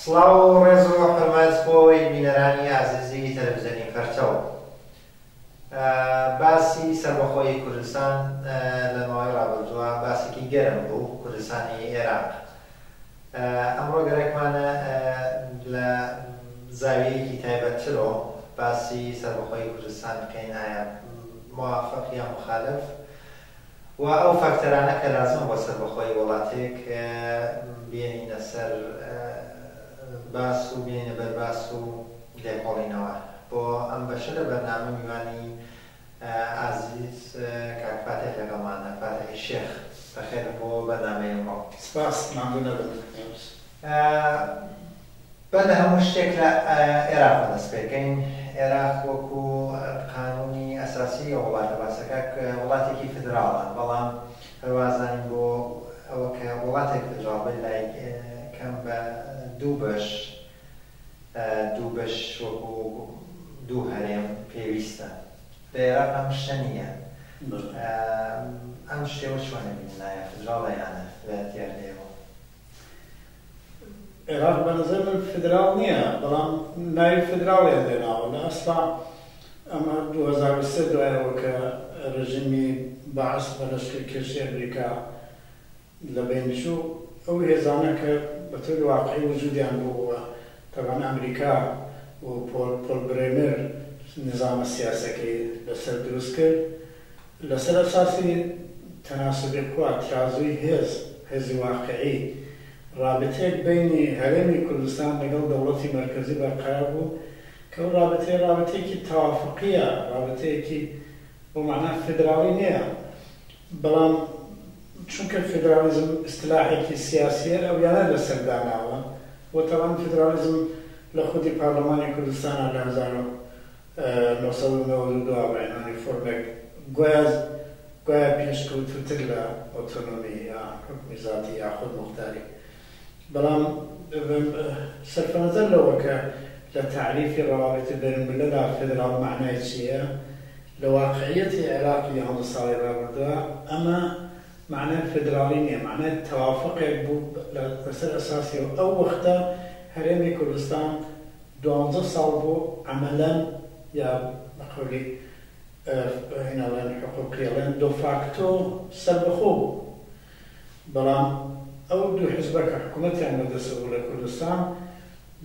سڵاو ڕێز و حرمەت بۆی بینەرانی عەزیزی تەلەڤیزیۆنی پەرچەو. باسی سەربەخۆیی کوردستان لە ماوەی ڕابردووە باسێکی گەرم بوو، کوردستانی عێراق. ئەمڕۆ گەرەکمانە لە زاویەیەکی تایبەتترەوە باسی سەربەخۆیی کوردستان بکەین، ئایا موافق یان مخالف، و ئەو فاکتەرانە کە لازم بۆ سەربەخۆیی وڵاتێک بێنینە سەر باس و بێنە بەر باس و لێکۆڵینەوە. بۆ ئەم بەشە لە بەرنامە میوانی عەزیز کاک فاتح لەگەڵمانە، فاتحی شێخ. بەخێر بۆ بەرنامەی ئەمڕۆ. سپاس، ممنون دەبم. با لە هەموو شتێک لە عێراق دەست پێکەین. عێراق وەکو قانونی ئەساسی وڵاتە باسەکە وڵاتێکی فدراڵە، بەڵام هەروازانین بۆ ئەوە کە وڵاتێک فدراڵ بێت لای کەم بە دوو بەش وەکو دوو هەرێم پێویستە. لە عێراق ئەم شتە نییە. ئەم شتێوە چۆنە بینایە، فدراڵە یانە لە دیاردەیەوە؟ عێراق بە نظر من فدراڵ نییە، بەڵام ناوی فدراڵیان دێناوە. لە ئەسڵا ئەمە 2003 دوایەوە کە ڕژیمی بەعەس بە لەشکرکێشی ئەمریکا لەبینچوو ئەو هێزانە کە بەطور واقعی وجودیان بووە، تەبەن ئەمریکا و پۆل برێمر نظامە سیاسەکەی لەسەر دروست کرد، لەسەر ئەساسی تەناسبی بکووە ترازووی هێزی واقعی رابطەیەک بینی هەرێمی کوردستان لەگەڵ دەوڵەتی مەرکەزی بەرقرار بوو کە ئەو رابطەیەکی تەوافقیە، رابطەیەکی بۆ معنای فدراڵی نییە. بەڵام چونکە فدرالیزم اصطلاحێکی سیاسیە ئەویانە لەسەر داناوە، بۆ تەوان فدرالیزم لە خودی پارلەمانی کوردستانە لە 1992 بەعنوانی فۆرمێک گویا پێشکەوتووتر لە ئۆتۆنۆمی یا حکمی ذاتی یا خود مختاری. بەڵام سەرفەنەزەر لەوە کە لە تعریفی ڕەوابطی بینالمللە فدراڵ معنای چییە، لە واقعیەتی عێراقی 100 ساڵی ڕابردووە ئەمە معنای فدراڵی نییە، معنای تەوافقێک بوو لەسەر ئەساسی ئەو وەختە هەرێمی کوردستان 12 ساڵ بوو عەمەلەن یا بەقەولی هێناڵێن حقوقیەڵێن دۆ فاکتۆ سەربەخۆ بوو. بەڵام ئەو دوو حیزبە کە حکوومەتیان بەدەستەوە لە کوردستان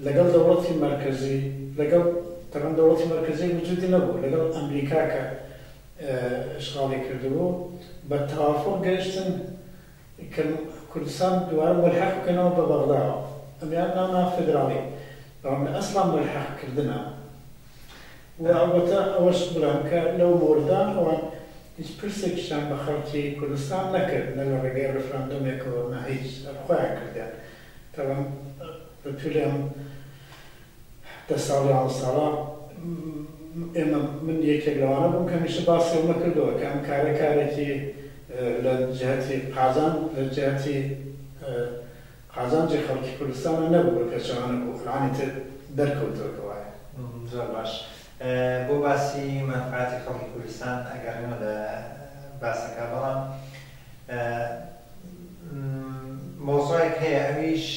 لەگەڵ دەوڵەتی مەرکەزی، لەگەڵ تەمەن دەوڵەتی مەرکەزی وجودی نەبوو، لەگەڵ ئەمریکا کە ئشغاڵی کردبوو بە تەوافق گەیشتن کە کوردستان دووارە ملحەق بکەنەوە بە بەغداوە. ئەمیان ناونا فدراڵی، بەڵام لە ئەسڵا ملحەقکردنە. و ئەلبەتە ئەوەش بڵام کە لەو مۆرددا ئەوان هیچ پرسێکیشان بە خەڵکی کوردستان نەکرد، نە لە ڕێگەی ڕفراندۆمێکەوە، نە هیچ خۆیان کردیان. تەوان بەتولی ئەم 10 ساڵ یا 20 ساڵە ئێمە من یەکێک لەوانە بووم کە هەمیشە باسی ئەو نەکردەوە کە ئەم کارێکی لە جهەتی قازان، لە جهەتی قازانجی خەڵکی کوردستانە نەبوو کە چۆنە بوو، ئەڵانی تر دەرکەوتەوە وایە. زۆر باش. بۆ باسی مەنفعەتی خەڵکی کوردستان ئەگەڕێمە لە باسەکە، بەڵام مۆزوعێک هەیە، ئەویش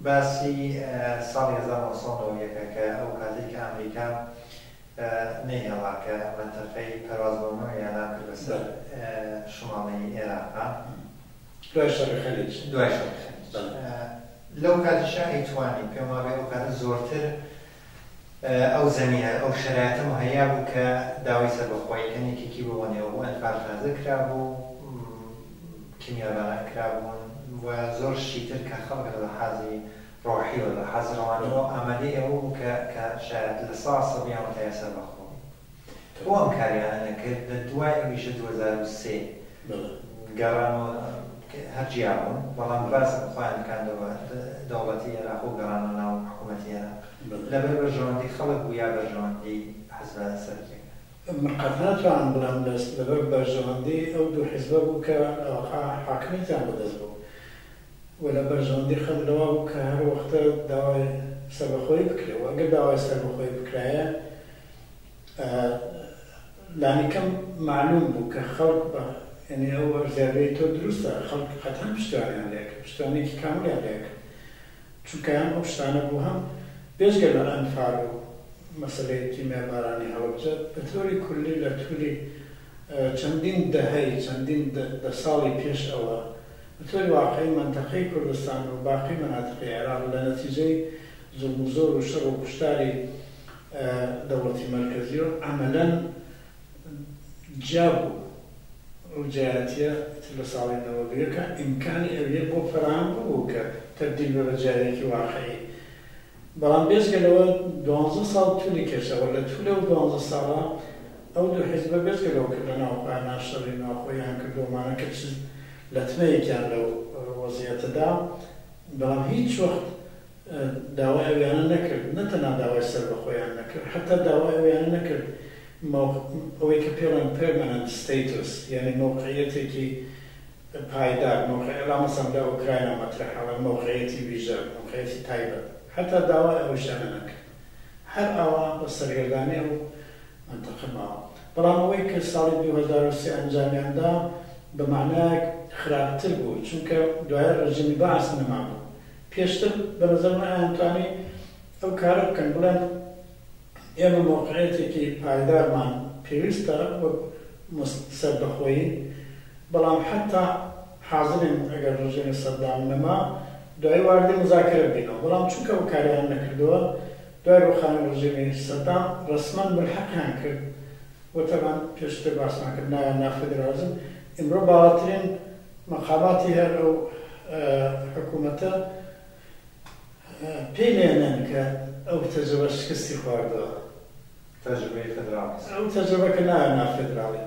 باسی ساڵی 1990 کە ئەو کاتێک کە ئەمریکا نەیهێڵا کە منتەقەی پەروازبوونەوە ئێعلان کرد بەسەر شماڵی عێراقا دوای شەڕی خەلیج. لەو کاتیشا ئەیتوانی پێم وابێ ئەو کاتە زۆرتر ئەو زەمینە ئەو شەرایەتە مهەیە بوو کە داوای سەربەخۆییەکەنێکێکی بۆنێەوە بوو، ئەنفال تازە کرابوو، کیمیابانە کرابوون و زۆر شتی تر کە خەڵک لە حەزی ڕۆحی و لە حەز ڕەوانەوە ئامادەی ئەوە بوو کە شاید لە ساڵ سەدیان وەتایە سەربەخۆ. بۆ ئەم کاریانە نەکرد. لە دوای ئەویشە 2003 گەڕانەوە هەرجیا بوون، بەڵام باسم خۆیان کاندەوە دەوڵەتی عێراق و گەڕانەوە ناو حکوومەتی عێراق لەبەر بەرژەوەندی خەڵک بوو یا بەرژەوەندی حیزبە سەرکێک. قەت ناتوانم بڵێم لەبەر بەرژەوەندی ئەو دوو حیزبە بوو کە حاکمیتیان بەدەست بوو، و لە بەرژەوەندی خەڵک لەوا بوو کە هەر وەختە داوای سەربەخۆیی بکرێەوە. ئەگەر داوای سەربەخۆیی بکرایە لانیکەم معلوم بوو کە خەڵک بە یعنی ئەو ئەرزیابەی تۆ دروستە، خەڵک قەتەن پشتیوانیان لێ کرد، پشتیوانێکی کاملیان لێ کرد، چونکەیان ئەو شتانە بوو هەم بێژگە لە ئەنفال و مەسەلەیەکی مێبارانی هەڵبجە بە تۆری کولی لە تووری چەندین دەهەی چەندین دە ساڵی پێش ئەوە بە تۆری واقعی منتەقەی کوردستان و باقی مەناتقی عێراق لە نەتیجەی زوڵم و زۆر و شەڕ و کوشتاری دەوڵەتی مەرکەزیەوە عەمەلەن جیا بوو ئەو جیایەتیە لە ساڵی 90 ئیمکانی ئەویە بۆ فەرهەم بوو کە تەبدیل بە جیایەکی واقعی بەڵام بێژگە لەوە 12 ساڵ توولی کێشەوە لە توو لەو 12 ساڵە ئەو دوو حیزبە بێژگە لەوە کە لە ناوخۆیان ناشەڕی ناوخۆیان کردومانە کە لەتمەیەکیان لەو وەزیەتەدا بەڵام هیچ وەخت داوای ئەویانە نەکرد نەتەنها داوای سەر بەخۆیان نەکرد حتا داوای ئەویانە نەکرد ئەوەی کە پێڵێن پێرمەنەنت ستەیتوس یعنی مۆقعیەتێکی پایدار مۆقعیە مەسەڵەن لە ئوکراینا مەطرحە مۆقعیەتی ویژە مۆقعیەتی تایبەت حتا داوای ئەوەشیانە نەکرد هەر ئەوە بە سەرگەردانی ئەو منتەقە ماوە بەڵام ئەوەی کە ساڵی 2003 ئەنجامیاندا بە معنایەک خراپتر بوو چونکە دوایە ڕژیمی بەعس نەمابوو پێشتر بە نەزەرمە ئەیانتوانی ئەو کارە بکەن بڵێن ئێمە مۆقعیەتێکی پایدارمان پێویستە وەک سەربەخۆیی بەڵام حتا حازرین ئەگەر ڕژیمی سەدام نەما دوای واردی مزاکرە بینەوە بەڵام چونکە ئەو کاریان نەکردووە دوای ڕوخانی ڕژیمی سەدام ڕسمەن ملحەقیان کرد وتەمان پێشتر باسمان کرد نایان نافێدرالیزم ئێمڕۆ باواترین مەقاماتی هەر ئەو حکوومەتە پێی لێنن کە ئەو تەجربە شکستی خواردەوە تەجربەی فێدرالیسم ئەو تەجربەکە نایە نافێدراڵی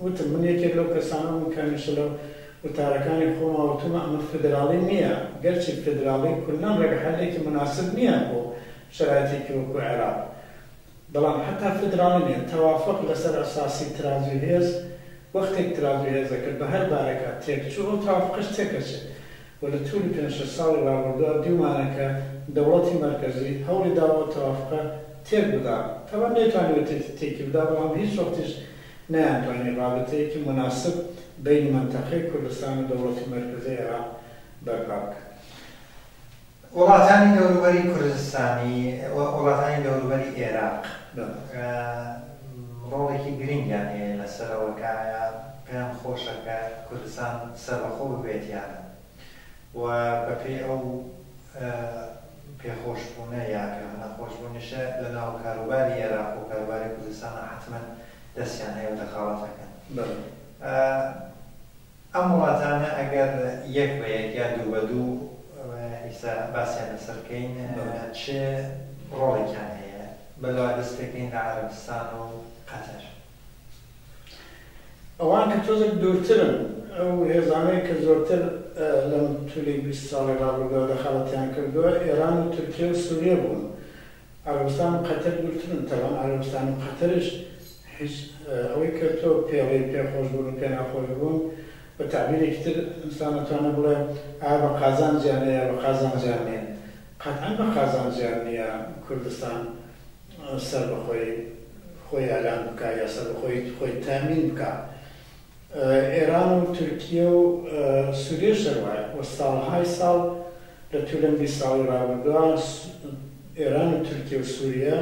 وتم من یەکێک لەو کەسانم کەمیشە لەو وتارەکانی خۆما وتمە ئەمە فێدراڵی نییە گەرچی فێدراڵی کولنەم ڕێگە حەلێکی مناسب نییە بۆ شرایەتێکی وەکو عێراق بەڵام حتا فێدراڵی نییە تەوافق لەسەر ئەساسی ترازوی هێز وەختێک ترازوی هێزەکرد بە هەر بارێکە تێکچوو ئەو تەوافقش تێکەچێت و لە توولی 5 ساڵی ڕابردووە دیومانەکە دەوڵەتی مەرکەزی هەوڵی داوە تەوافقە تێک بدا تەوان نەیتوانێت تێکی بدا بەڵام هیچ وەختیش نەیانتوانێت رابطەیەکی مناسب بین منتەقەی کوردستان و دەوڵەتی مەرکەزی عێراق بەرپا بکات. وڵاتانی دەوروبەری کوردستانی وڵاتانی دەوروبەری عێراق ڕۆڵێکی گرنگیان هەیە لەسەرەوە کە پێیان خۆشە کە کوردستان سەربەخۆ ببێت یانە و بەپێی ئەو پێخۆشبوونە یا نەخۆشبوونیشە لە ناو کاروباری عێراق و کاروباری کوردستانە حتمەن دەستیان هەیە و دەخاڵەتەکەن. ئەم وڵاتانە ئەگەر یەک بە یەک یا دوو بە دوو ئیسا باسییان لەسەرکەین چه ڕۆڵێکیان هەیە بەلای دەستپێکەین لە عەرەبستان و قەتەر؟ ئەوان کە تۆزێک دوورترن ئەو هێزانەی کە زۆرتر لەم توولی 20 ساڵی ڕابردووە دەخەڵەتیان کردووە ئێران و تورکیە و سووریە بوون. عەرەبستان و قەتەر دوورترن تەوان عەرەبستان و قەتەرش ئەوەی کە تۆ پێڵی پێخۆش بوون و پێ ناخۆش بوون بە تعبیرێکی تر ئینسان دەتوانێت بڵێ ئایا بە قازانجیان هەیە بە قازانجیان نییە. قەتعەن بە قازانجیان نییە کوردستان سەربەخۆی خۆی ئەلان بکات یا سەربەخۆی خۆی تامین بکات. ئێران و تورکیە و سووریەش هەروایە وە ساڵهای ساڵ لە توولە 20 ساڵی ڕابردووە ئێران و تورکیە و سووریە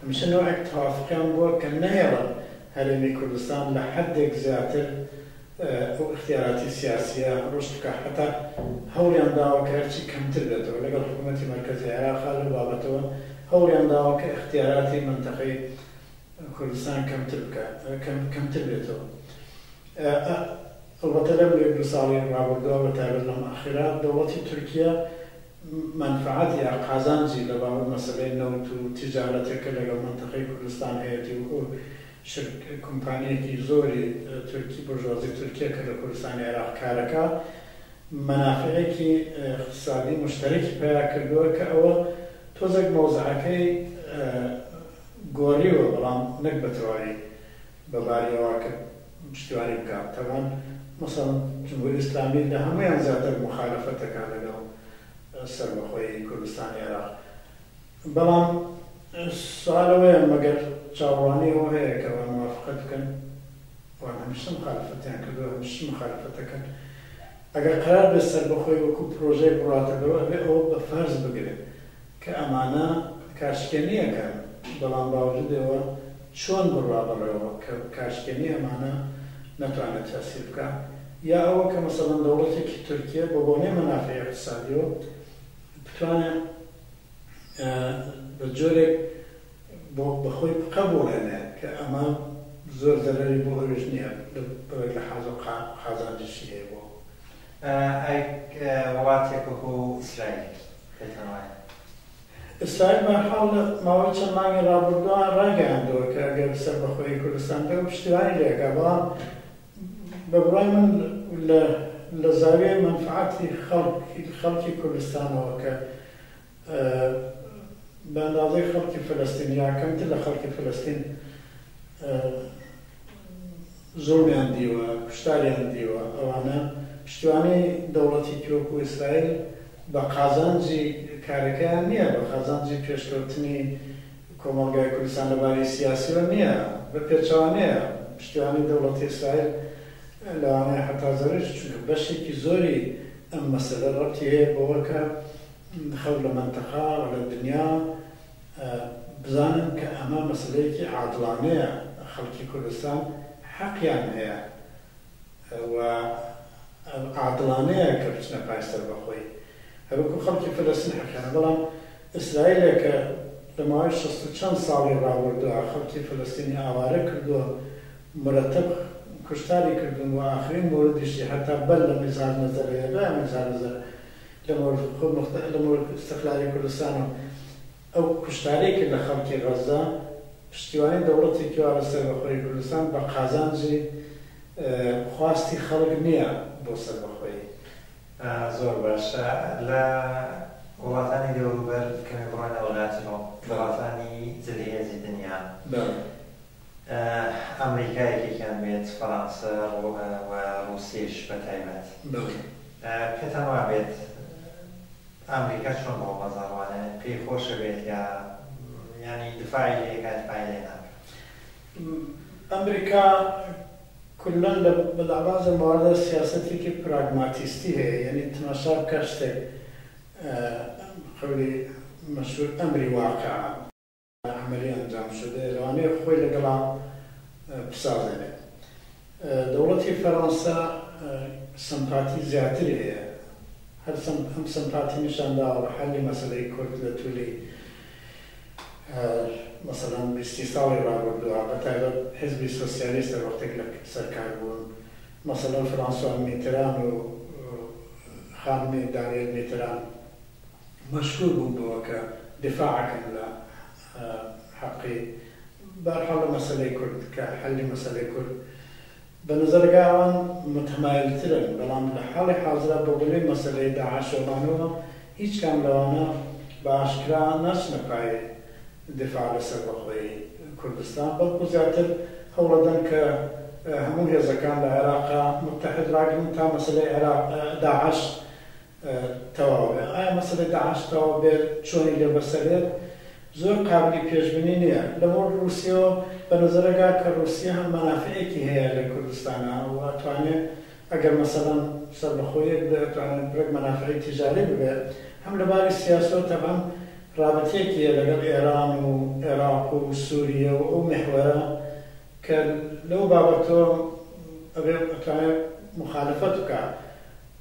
هەمیشە نەوەیەک تەوافقیان بووە کە نەهێڵن هەرێمی کوردستان لە حەدێک زیاتر ئەو اختیاراتی سیاسیە ڕشت بکات حتا هەوڵیان داوە کە هەرچی کەمتر بێتەوە لەگەڵ حکوومەتی مەرکەزی عێراقا لەو بابەتەوە هەوڵیان داوە کە اختیاراتی منتەقەی کوردستان کەمتر بێتەوە. البته لەم یەک دو ساڵی ڕابردووە بە تایبەت لەم ئەخیرا دەوڵەتی تورکیا منفعەتی یا قازانجی لە بابەت مەسەلەی نەوت و تیجارەتێکە لەگەڵ منتەقەی کوردستان هەیەتی و کۆمپانیەکی زۆری تورکی بورژوازی تورکیا کە لە کوردستانی عێراق کارەکە مەنافعێکی اقتصادی مشتەرەکی پیا کردووە کە ئەوە تۆزێک مەوزعەکەی گۆڕیوە بەڵام نەک بە تەواوی بەباریەوە کە پشتیوانی بکات. تەوان مەسەڵەن جمهوری ئیسلامی لە هەموویان زیاتر مخالەفەتەکە لەگەڵ سەربەخۆی کوردستانی عێراق. بەڵام سوالەوەیە مەگەر چاوەڕوانیەوە هەیە کە موافقەت بکەن وان هەمیشە مخالەفەتیان کردووە هەمیشە مخالەفەتەکەن ئەگەر قرار بێت سەربەخۆی وەکو پرۆژەی بڕاتەبەوە ئەبێ ئەوە بە فەرز بگرێت کە ئەمانە کاشکێنیەکەن بەڵام باوجودەوە چۆن بڕوا بەڕێوە کە کاشکێنی ئەمانە نەتوانێت تەسیر بکات یا ئەوە کە مەسەڵەن دەوڵەتێکی تورکیە بۆ بۆنەی مەنافعی اقتصادیەوە بتوانێت بە جۆرێک بەخۆی بقەبوڵێنێت کە ئەمە زۆر زەرەری بۆ ئەویش نییە بەوەی لە حاز و قازانجیشی هەیە بۆ وڵاتێک وەکو ئیسرائیل پێتان وایە ئیسرائیل بەرحاڵ ماوەی چەند مانگی ڕابردووە ڕاگەیاندەوە کە ئەگەر سەربەخۆی کوردستان بێ و پشتیوانی لێکا بەڵام بە بڕای من لە زاویەی منفعەتی خەڵکی کوردستانەوە کە بە ئەندازەی خەڵکی فەلەستین یا کەمتر لە خەڵکی فەلەستین زۆریان دیوە کوشتاریان دیوە ئەوانە پشتیوانی دەوڵەتی وەکو ئیسرائیل بە قازانجی کارەکەیان نییە بە قازانجی پێشکەوتنی کۆمەڵگای کوردستان لەبارەی سیاسیەوە نییە بە پێچەوانەیە پشتیوانی دەوڵەتی ئیسرائیل لەوانەیە حتا زەرش چونکە بەشێکی زۆری ئەم مەسەلە ڕەبتی هەیە بەوە کە خەڵک لە مەنتەقا لە دنیا بزانن کە ئەمە مەسەلەیەکی عادڵانەیە خەڵکی کوردستان حەقیان هەیە و عادڵانەیە کە بچنە پای سەربەخۆی هەروەکو خەڵکی فەلەستین حەقیانە بەڵام ئیسرائیلێک کە لە ماوەی شەست و چەند ساڵی ڕابردووە خەڵکی فەلەستینی ئاوارە کردووە مرەتەب کوشتاری کردن و ئاخرین موردیشی هەتا بەر لە میزان نەزەرەیە بە میزان نەزەر لە مورد استقلالی کوردستانە ئەو کوشتارێکی لە خەڵکی غەزە پشتیوانی دەوڵەتێکی وا لە سەربەخۆی کوردستان بە قازانجی خواستی خەڵک نییە بۆ سەربەخۆیی. زۆر باشە لە وڵاتانی دەوروبەر کەمی بڕۆینە وڵاتانی جلهێزی دنیا ئەمریکایەکێکیان بێت فەڕەنسا و رووسیش بە تایبەت پێتان وا بێت ئەمریکا چۆن بۆ مەزاڕوانە پێی خۆشە بێت یا ینی دفاعی لێکات پای لێ ناکات ئەمریکا کلەن لە بەدابازە مواردە سیاسەتێکی پراگماتیستی هەیە یعنی تەماشا بکە شتێک قەولی مەشهور ئەمری واقع عملی ئەنجام شدە لەوانەیە خۆی لەگەڵا بسازێنێت دەوڵەتی فەڕەنسا سەمپاتی زیاتری هەیە هەر ئەم سەمپاتی نیشانداوە بە حەلی مەسەلەی کورد لە توولی مثلا 20 ساڵی ڕابردووە بەتایبەت حیزبی سۆسیالیستە وەختێک لە سەرکار بوون مثلا فرانسوا میتران و خانمی دانیێل میتران مەشهور بوون بەوە کە دفاعەکەن لە حەقی بەرحاڵ لە مەسەلەی کورد کە حەلی مەسەلەی کورد بە نەزەرگا ئەوان متمایلترن بەڵام لە حاڵی حازرا بە بڵێ مەسەلەی داعاشەوانەوە هیچ کام لەوانە بە ئاشکرا ناچنە پای دفاع لە سەربەخۆی کوردستان بەڵکو زیاتر هەوڵەدەن کە هەموو هێزەکان لە عێراقا متحد ڕاگرن تا مەسەلەی داعش تەواو بێت ئایا مەسەلەی داعش تەواو بێت چۆنی لێ بەسەرێت زۆر قابلی پێشبینی نییە لەبۆ رووسیەوە بە نەزەرەگا کە رووسیا هەم مەنافعێکی هەیە لە کوردستانە و ئەتوانێت ئەگەر مەسەڵەن سەربەخۆیەک دەتوانێت برێک مەنافعی تیجاری ببێت هەم لەباری سیاسەوە تەبەن رابطێکی لەگەڵ ئێران و عێراق و سووریە و ئەو محوەرە کە لەو بابەتەوە ئەبێت ئەتوانێت مخالفەت بکات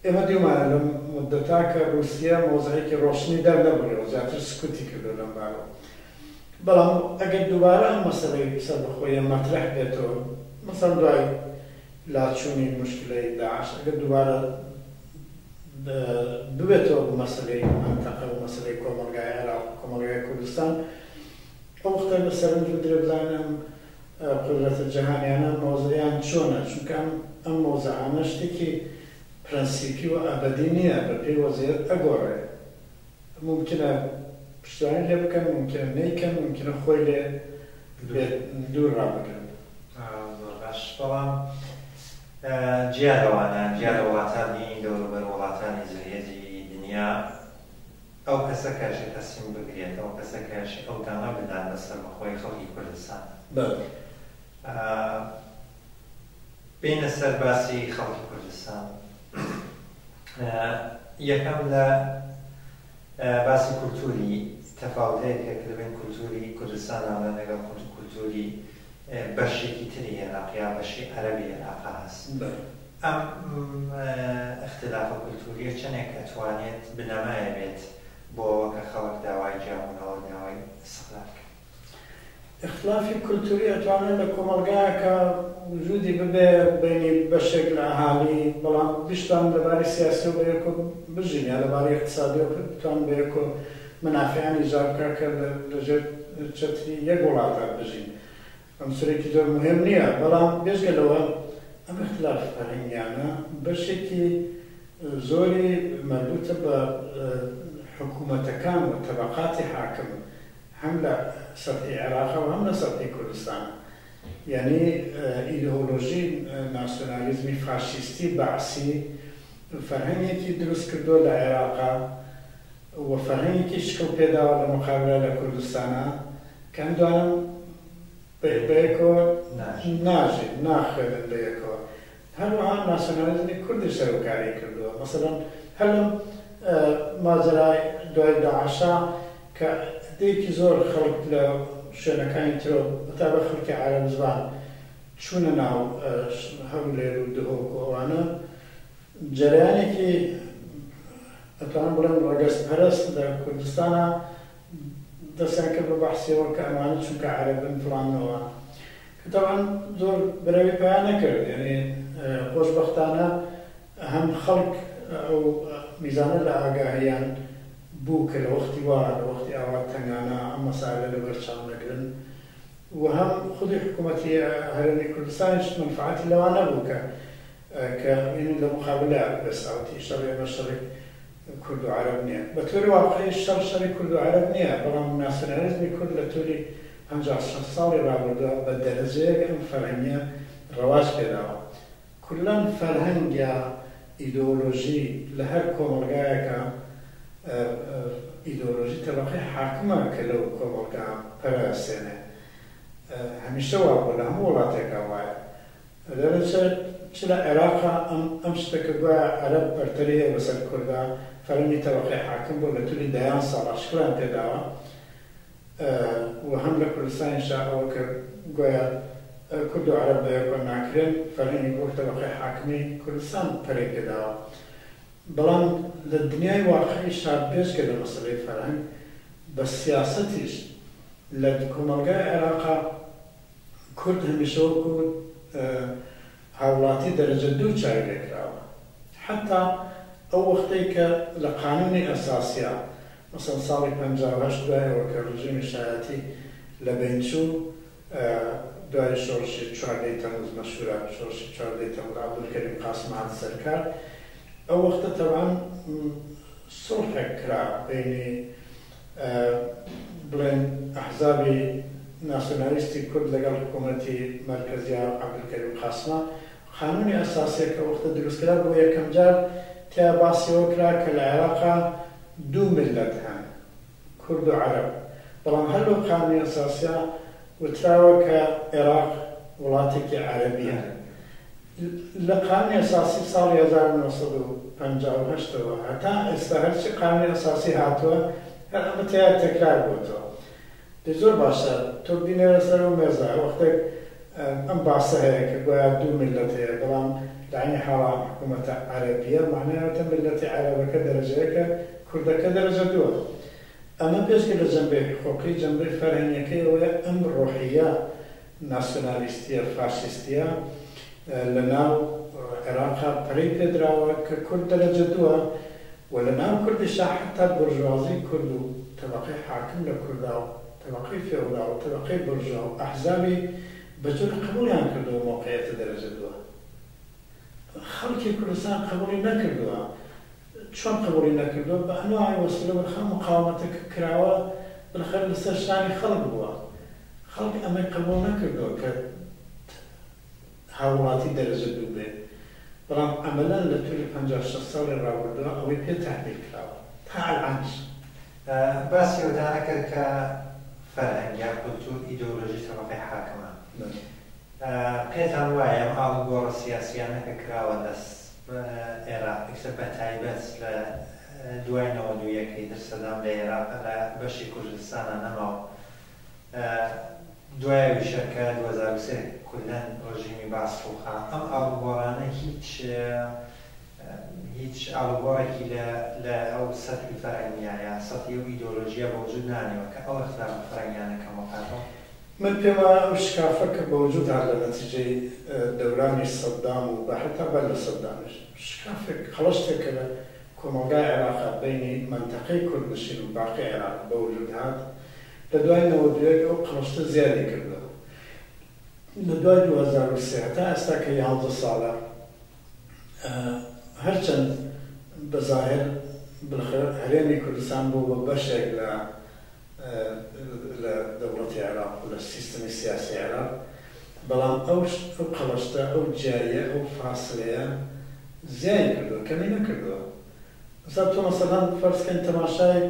ئێمە دیومانە لە مدەتا کە رووسیا مۆزەیەکی ڕۆشنی دەرنەبووێەوە زیاتر سکوتی کردو لەم بارەوە بەڵام ئەگەر دووبارە ئەم مەسەلەی سەربەخۆیە مەطرح بێتەوە مەسەڵەن دوای لاچوونی مشکلەی داعش ئەگەر دووبارە ببێتەوە بە مەسەلەی مەنتەقە و مەسەلەی کۆمەڵگای عێراق و کۆمەڵگای کوردستان ئەو وەختە لە سەرنج بدرێ بزانم قدرەتە جەهانیانە مۆزەیان چۆنە چونکە ئەم مۆزەعانە شتێکی پرەنسیپی و ئەبەدی نییە بە پێی وەزیرەت ئەگۆڕێ ممکنە پشتیوانی لێ بکەن ممکنە نەیکەن ممکنە خۆی لێ دوور ڕابگرن زۆر باش بەڵام جیارەوانە جیارە وڵاتانی دەوروبەر وڵاتانی جلهێزی دنیا ئەو کەسە کەشی تەسلیم بگرێت ئەو کەسە کەشی ئەو دانە بدان لەسەر بەخۆی خەڵکی کوردستان بینە سەر باسی خەڵکی کوردستان یەکەم لە باسی کولتوری تەفاوتەیە کە کردبێن کولتوری کوردستانە لەگەڵ کولتوری بەشێکی تری عێراق یا بەشی عەرەبی عێراقا هەست. ئەم اختلافە کولتوریە چەندێک ئەتوانێت بنەمایە بێت بۆ ئەوە کە خەڵک داوای جیابوونەوە داوای استقلال بکات. اختلافی کولتوری ئەتوانێت لە کۆمەلگایەکە وجودی ببێ بینی بەشێک لە ئاهالی، بەڵام بیشتان لەباری سیاسی و بەیەکۆ بژین یا لەباری اقتصادی و بتوان بەیەکۆ منافعانی ئیجاد بکات کە لەژێر چەتری یەک وڵاتە بژین. ئەم سورێکی زۆر مهم نییە، بەڵام بێژگە لەوە ئەم اختلاف فەرهەنگیانە بەشێکی زۆری مربوطە بە حکوومەتەکان و تەبەقاتی حاکم هەم لە سەرحی عێراقا و هەم لە سەرحی کوردستانە. یعنی ئیدئۆلۆژی ناسیۆنالیزمی فاشیستی بەعسی فەرهەنگێکی دروست کردووە لە عێراقا و فەرهەنگێکی شکل پێداوە لە مقابلە لە کوردستانە کە ئەمدوانم بەیەکەوە ناخێنن بەیەکەوە. هەروەها ناسیۆنالیزمی کوردی سەرۆکاری کردووە. مەسەڵەن هەر لەم ماجرای دوای داعشا کە دەیەکی زۆر خەڵک لە شوێنەکانی ترۆ بەتابە خەڵکی عەرەب زبان چوونە ناو هەولێر و دهۆک و ئەوانە جەریانێکی ئەتوانم بڵێم ڕەگەست پەرست لە کوردستانە دەستیان کرد بە بەحسیەوە کە ئەمانە چونکە عەرەبن فڵانەوە کە تەوان زۆر بەرەوی پەیان نەکرد. یعنی خۆشبەختانە هەم خەڵک ئەو میزانە لە ئاگاهیان بوو کە لە وەختی وا لە وەختی ئاوا تەنگانە ئەم مەسائلە لەبەرچاو نەگرن و هەم خودی حکوومەتی هەرێمی کوردستانیش منفعەتی لەوان نەبوو کە لە مقابلە بەساوتی شەڕێ بە شەڕی کورد و عەرەب نییە. بە تۆری واقعی شەڕی کورد و عەرەب نییە، بەڵام ناسیۆنالیزمی کورد لە تووری 56 ساڵی ڕابردووە بە دەرەجەیەک ئەم فەرهەنگیە ڕەواج پێداوە. کولەن فەرهەنگ یا ئیدئۆلۆژی لە هەر کۆمەلگایەکە ئیدئۆلۆژی تەبەقەی حاکمە کە لەو کۆمەلگا پەرەسێنێ. هەمیشە وا بووە لە هەموو وڵاتێکە وایە. چ لە عێراقا ئەم شتێکە گوایە عەرەب بەرتەریە بەسەر کووردا فەرهەنگی تەبەقەی حاکم بوو لە تووری دەیان ساڵە شکڵیان پێداوە و هەم لە کوردستانیشا ئەوە کە گوایە کورد و عەرەب بەیەکەوە ناکرێن فەرهەنگی بۆ تەبەقەی حاکمی کوردستان پەرەی پێداوە. بەڵام لە دنیای واقعی شاد بێژگە لە مەسەلەی فەرهەنگ بە سیاسەتیش لە کۆمەلگای عێراقا کورد هەمیشە وەکو هاوڵاتی دەرەجە دوو چاوی لێکراوە. حتا ئەو وەختەی کە لە قانونی ئەساسیە مەسەڵەن ساڵی 58 دوایەوە کە ڕژیمی شایەتی لە بین چوو دوای شۆڕشی 14 تەمووز مەشهورە شۆڕشی 14 تەمووز عەبدولکەریم قاسم هات سەرکار، ئەو وەختە تەوان سڵحێک کرا بینی بڵێن ئەحزابی ناسیۆنالیستی کورد لەگەڵ حکوومەتی مەرکەزیە عەبدولکەریم قاسمە. قانونی ئەساسیە کە وەختە دروستکرا بۆ یەکەم جار تیا باسیەوە کرا کە لە عێراقا دوو ملت هەن، کورد و عەرەب. بەڵام هەر لەو قانونی ئەساسیە وتراوە کە عێراق وڵاتێکی عەرەبیە. لە قانونی ئەساسی ساڵی 1958ەوە هەتا ئێستا هەرچی قانونی ئەساسی هاتووە هەر ئەمە تیا تەکرار بووەوە. زۆر باشە تۆ بینێرە سەر و مێزە وەختێک ئەم باسە هەیە کە گویا دوو ملت هەیە، بەڵام لە عینی حاڵا حکوومەتە عەرەبیە معنایەوەتە ملەتی عەرەبەکە دەرەجەیەکە کوردەکە دەرەجە دووە. ئەمە پێشکە لە جەنبەی حقوقی جەنبەی فەرهەنگیەکەیەوە ئەم ڕۆحیە ناسیۆنالیستیە فاشیستیە لە ناو عێراقا پەرەی پێدراوە کە کورد دەرەجە دووە و لە ناو کوردیشا حتا بورژوازی کورد و تەبەقەی حاکم لە کووردا و تەبەقەی فێودا و تەبەقەی بورژوا و ئەحزابی بەجۆر قبوڵیان کردووە موقعیەتە دەرەجە دووە. خەڵکی کوردستان قبوڵی نەکردووە. چۆن قبوڵی نەکردووە؟ بە ئەنواعی وەسیلە بەرخە مقاومەتێکە کراوە بەخەر لەسەر شانی خەڵک بووە. خەڵک ئەمەی قبوڵ نەکردووە کە هاوڵاتی دەرەجە دوو بێت. بەڵام ئەمەلەن لە تووری 56 ساڵی ڕابردووە ئەوەی پێ تحمیل کراوە تا ئەلعانش. باسی ئەودا کرد کە فەرهەنگ یا کولتور ئیدئۆلۆژی تەبەقەی حاکمە. پێتان وایە ئەم ئاڵوگۆڕە سیاسیانە کە کراوە دەست عێراق ئێستا بە تایبەت لە دوای 91 سەدام لە عێراق لە بەشی کوردستانە نەماوە دوای ویشەکە 2003 کولەن ڕژیمی باسفۆخا ئەم ئاڵوگۆڕانە هیچ ئاڵوگۆڕێکی لە ئەو سەتری فەرهەنگیایە سەتی و ئیدۆلۆژیە بە وجود نانێوە کە ئەو اختلاف فەرهەنگیانەکەمەوە کاتەوە من پێم وایە ئەو شکافەکە بە وجود هات لە نەتیجەی دەورانی سەدام و بە حتا بەر لە سەدامش شکافێک خەڵەشتێکە لە کۆمەلگای عێراقا بینی منتەقەی کوردنشین و باقی عێراق بە وجود هات لە دوای 92 ئەو قەڵەشتە زیادی کردەوە لە دوای 2003 تا ئێستا کە 11 ساڵە هەرچەند بەظاهر هەرێمی کوردستان بوو بە بەشێک لە دەوڵەتی عێراق و لە سیستەمی سیاسی عێراق بەڵام ئەو قەڵەشتە ئەو جاییە ئەو فاسلەیە زیادی کردووە کەمی نەکردووە ئەستا تۆ مەسەڵەن فەرزکەن تەماشای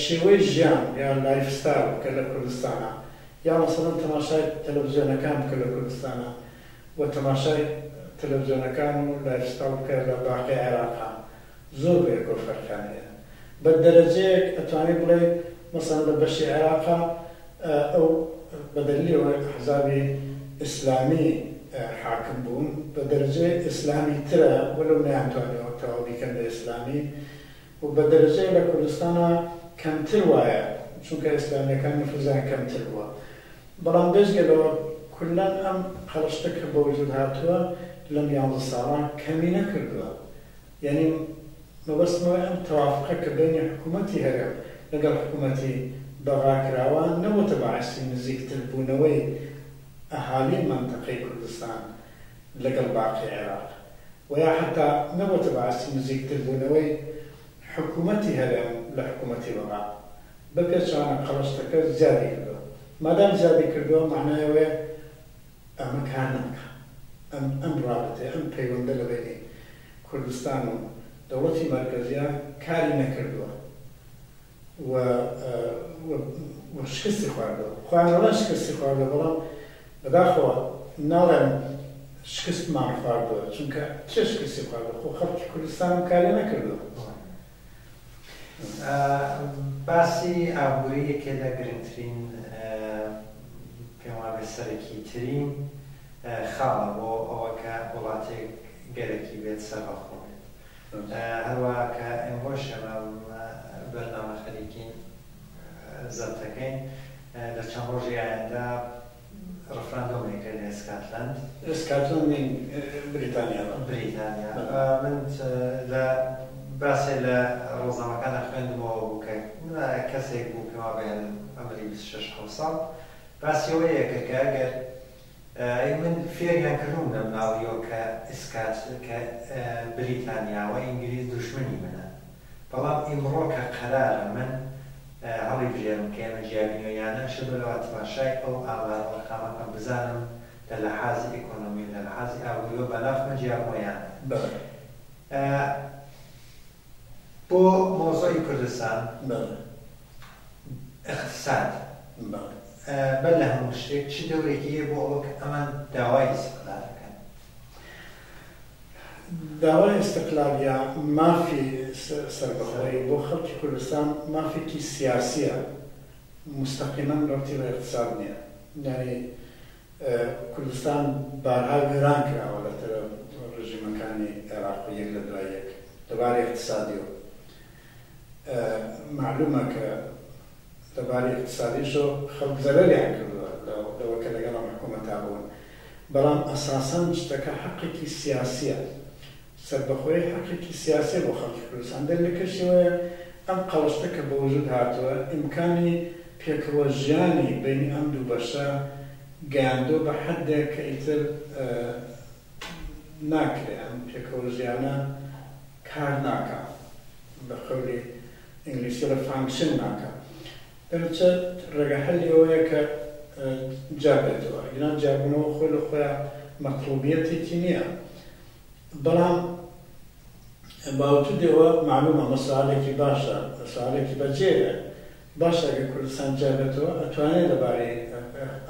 شێوەی ژیان یان لایفستایل بکە لە کوردستانە یا مەسەڵەن تەماشای تەلەڤیزیۆنەکان بکە لە کوردستانە و تەماشای تەلەڤیزیۆنەکان و لایفستایل بکە لە باقی عێراقا زۆر بێکۆ فەرقان هەیە بە دەرەجەیەک ئەتوانێت بڵێ مەسەڵەن لە بەشی عێراقا ئەو بەدەلیەوە حزابی ئیسلامی حاکم بوون بە دەرەجەی ئیسلامی ترە وەلو نەیانتوانێەوە تەواو بیکەن بە ئیسلامی و بە دەرەجەی لە کوردستانە کەمتر وایە چونکە ئیسلامیەکان نفوزیان کەمتر بووە بەڵام بێژگەلەوە کولەن ئەم قەڵەشتە کە بە وجود هاتووە لەم 11 ساڵان کەمی نەکردووە یعنی مەبەستمەوەی ئەم تەوافقە کە بینی حکوومەتی هەرێم لەگەڵ حکوومەتی بەڕاکراوە نەبووتە بەعسی نزیکتر بوونەوەی ئەهالی منتەقەی کوردستان لەگەڵ باقی عێراق و یا حتا نەبووتە بەعسی نزیکتر بوونەوەی حکوومەتی هەرێم لە حکوومەتی بەڕا بەپێچوانە قەڵەشتەکە زیادی کردووە مادام زیادی کردووە معنایەوەیە ئەمە کار ناکە ئەم ڕابطەیە ئەم پەیوەندە لە بینی کوردستان و دەوڵەتی مەرکەزیە کاری نەکردووە و شکستی خواردەوە خوانەوە شکستی خواردەوە بەڵام بەداخەوە ناڵێن شکستمان خواردەوە چونکە چه شکستی خواردەوە خۆ خەڵکی کوردستان کاری نەکردووە باسی ئابووری یەکێ لە گرنگترین پێم وابێ سەرەکی ترین خاڵە بۆ ئەوە کە وڵاتێک گەرەکی بێت سەربەخۆ بێت هەروەها کە ئێمەش ئەمە بەرنامە خەریکین زەبتەکەین لە چەند ڕۆژی ئایندا ڕفراندۆمێکە لە ئسکاتلەند بریتانیا من لە باسێ لە ڕۆزنامەکانە خوێندمەوە بوو کە کەسێک بوو پێم وابێ ئەمەری 26 ساڵ باسی ئەوەیەکە کە ئەگەر من فێریان کردوم لەم ناویەوە کە ئسکات کە بریتانیا و ئینگلیز دوشمنی منە بەڵام ئیمڕۆ کە قەرارە من هەڵی بژێرم کە ئێمە جیابینەوەیانە شەبەرەوە تەماشای ئەو ئامارە ڕقامەکە بزانم لە لەحازی ئیکۆنۆمی لە لەحازی ئابووریەوە بەنافمە جیابوویان بۆ مۆزۆی کوردستان اقتصاد بەر لە هەموو شتێک چ دەورێکیە بۆ ئەوە کە ئەمان داوای ئیستیقلال دەکەن داوای ئیستیقلال یا مافی سەربەخۆیی بۆ خەڵکی کوردستان مافێکی سیاسیە مستەقیما ڕەبتی بە اقتصاد نییە یعنی کوردستان بارها وێران کراوە لە تەرەف ڕژیمەکانی عێراق و یەک لە دوای یەک دەبارەی اقتصادیەوە معلومە کە دەبارەی اقتصادیشۆ خەڵک زەرەریان کردووە لەوە کە لەگەڵ ئەم حکوومەتا بوون بەڵام ئەساساً شتەکە حەقێکی سیاسیە سەربەخۆی حەقێکی سیاسیە بۆ خەڵکی کوردستان دەرلەکەشەوەیە ئەم قەڵەشتە کە بە وجود هاتووە ئیمکانی پێکەوە ژیانی بینی ئەم دوو بەشە گەیاندۆ بە حەدێک کە ئیتر ناکرێ ئەم پێکەوە ژیانە کار ناکە بە قەولی ئینگلیسی لە فانکشن ناکە دەرچە ڕێگە حەلی ئەوەیە کە جابێتەوە یان جابوونەوە خۆی لە خۆیان مەطلوبیەتێکی نییە بەڵام باوجودەوە معلومە مەسالێکی باشە مەسالێکی بەجێرە باشە ئەگەر کوردستان جابێتەوە ئەتوانێت لەبارەی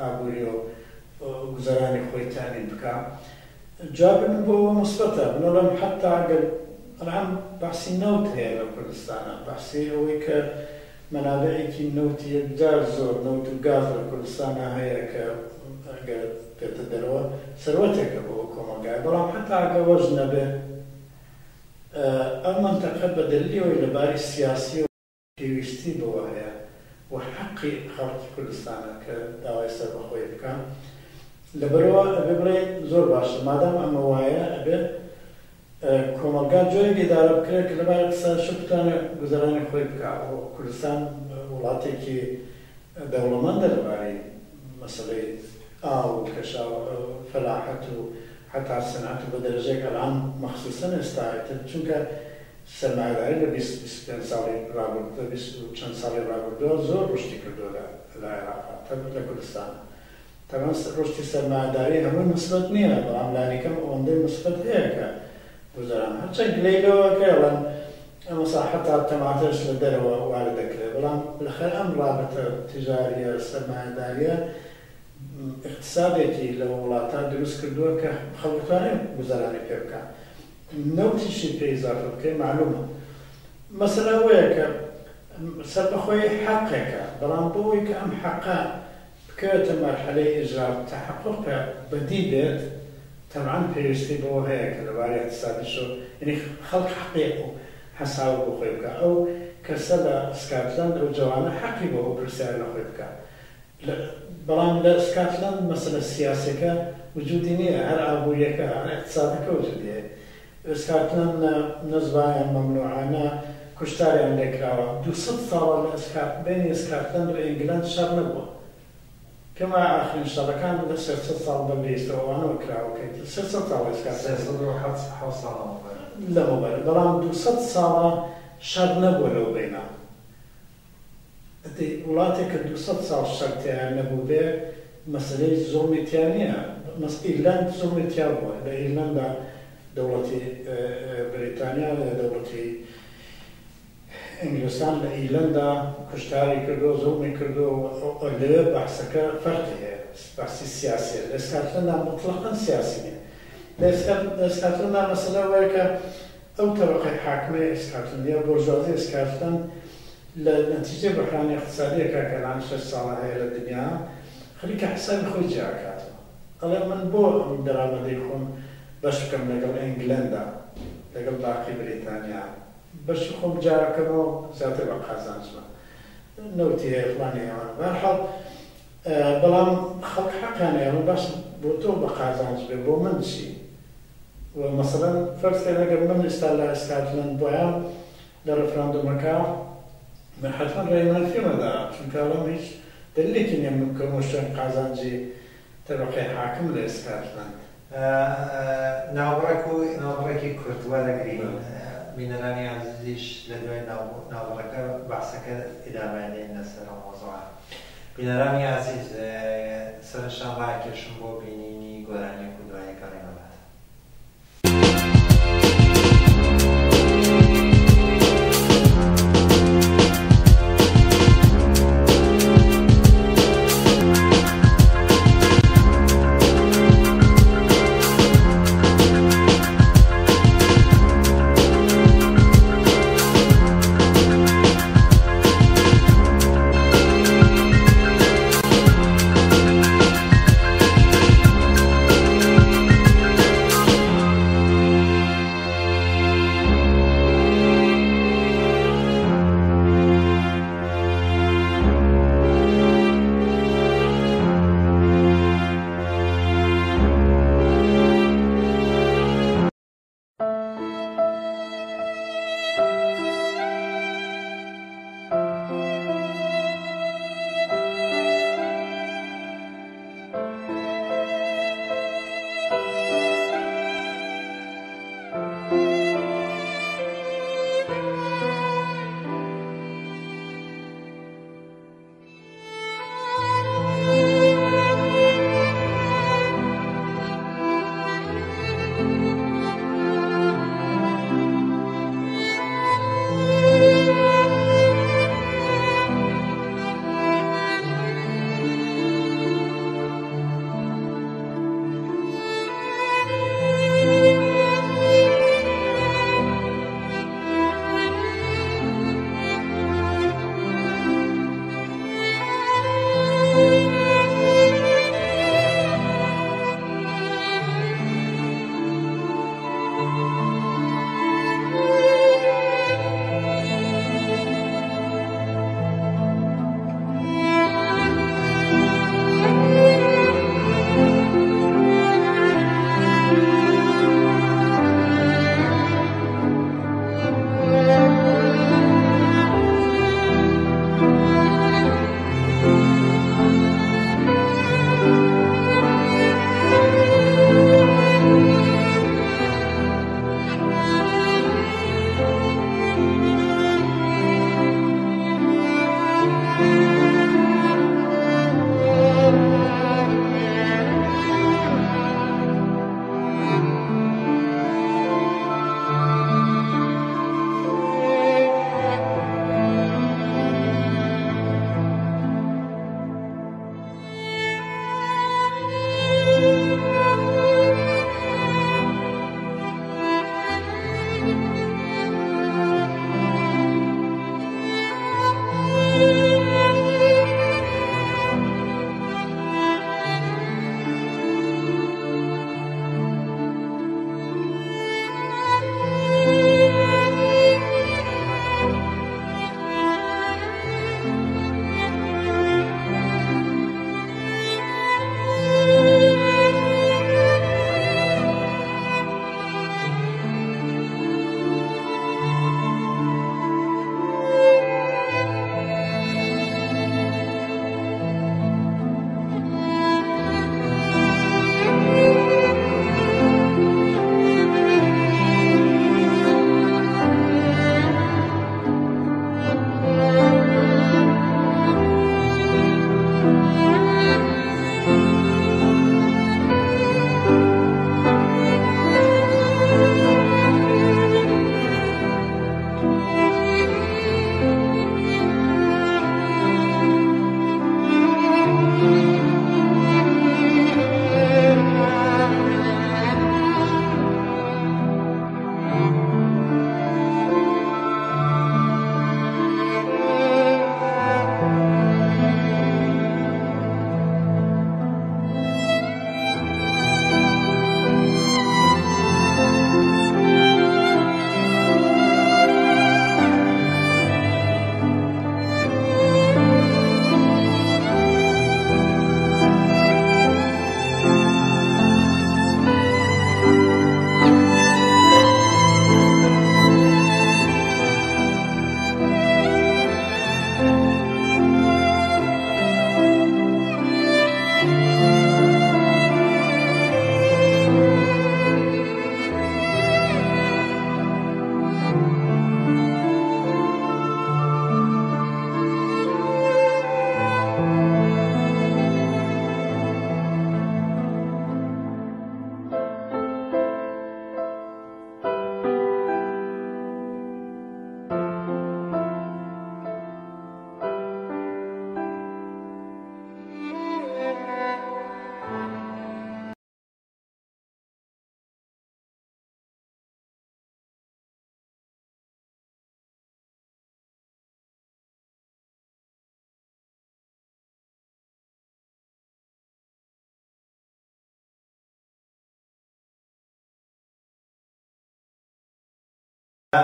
ئابووری و گوزەرانی خۆی تامین بکە جواب من بو مثبتة بنقول حتى عقل العام بحسي نوت هي لكردستان بحسي هو كمنابعي كي نوتي يقدر زور نوت وغاز لكردستان هي كتدلوا ثروتك بو كما قاعد بلام حتى عقل وزن به المنطقة بدلي وإلى باري السياسي وكيوستي بوهايا وحقي خلق كردستان كدعوة سبب خوي بكام لبروا ببري زور باش مادام أما وهايا أبي كومالگا جوری اداره بکنه که لبارد شبتانه گذرانی خوی بکا و کردستان ولاتی که دولمنده لباری مسئله آو کشا و فلاحت و حتی صنعت و بدرجه که الان مخصوصا استعایت چونکه سرمایه‌داری ل 20 سالی رابرد 20 چند سالی رابرد زور رشدی کرده لعراق تا لکردستان طبعا رشدی سرمایه‌داری همون مثبت نیه برام لانی کم اونده مثبت هیه که وزران هرچند قليلة كيران مثلا حتى التماتش للدروا واردك بلان بالأخير أم رابطة تجارية سرمایه‌داریة اقتصادية لولاتا دروس كردوها كخلطاني وزراني كيركا نوتي شي في إضافة كي معلومة مثلا وياك سبخوي حقك بلان بويك أم حقا بكيت مرحلة إجراء تحقق بديدة طبعا بيرستي بو هيك لباري اقتصادي شو يعني خلق حقيقه حساب بو خويبكا او كسلا سكاتلاند او جوانا حقي بو برسال خويبكا بلان لا سكاتلاند مثلا السياسة وجودي نية هر ابويكا اقتصادك وجودي سكاتلاند نزبايا ممنوعانا كشتاري عندك راوا 200 صار بين سكاتلاند وانجلاند شر نبوه كما آخر إن شاء الله كان ده 6 صار بالليست وأنا وكراو كيت 6 صار إسكات 6 روحات حوصلة لا مبالغ بلام 200 صار شر نبوه لو بينا أنت ولاتك 200 صار شر تاعي نبوه به مسألة زومي تانية مثلا إيرلند زومي تيابوه إيرلندا دولة بريطانيا دولة انگلستان لإيرلندا كشتاري كردو زومي كردو اللي بحثك فرقه بحث سياسي لإسكاتلندا مطلقا سياسي لإسكاتلندا مثلا ويكا أو طبقة حاكمة إسكاتلندية برجوازية إسكاتلند لنتيجة بحران اقتصادية كان عن 6 سنة هي للدنيا خليك حساب خوي جاكاتو ألا من بو درامة يكون بشكم لقل إنجلندا لقل باقي بريطانيا باش يقوم جارك مو ذات القازان اسمه نوتي فلانية برحل بلام خلق حقاني يعني باش بوتو بقازان اسمه بو منشي ومثلا فرض كان قبل من استعلا اسكاتلند بويا لرفراندوم كا من حتما رأينا في ماذا شو كلام هيش دليل كني ممكن مشان قازانجي تبقى حاكم لاسكاتلند ناوبركي كرد ولا قريب بینرانی عزیزیش لدوی ناوبرکه بحثك ادامه دین سر موضوع بینرانی عزیز سرشان لایکشون بو بینینی گرانی کدوای کاریم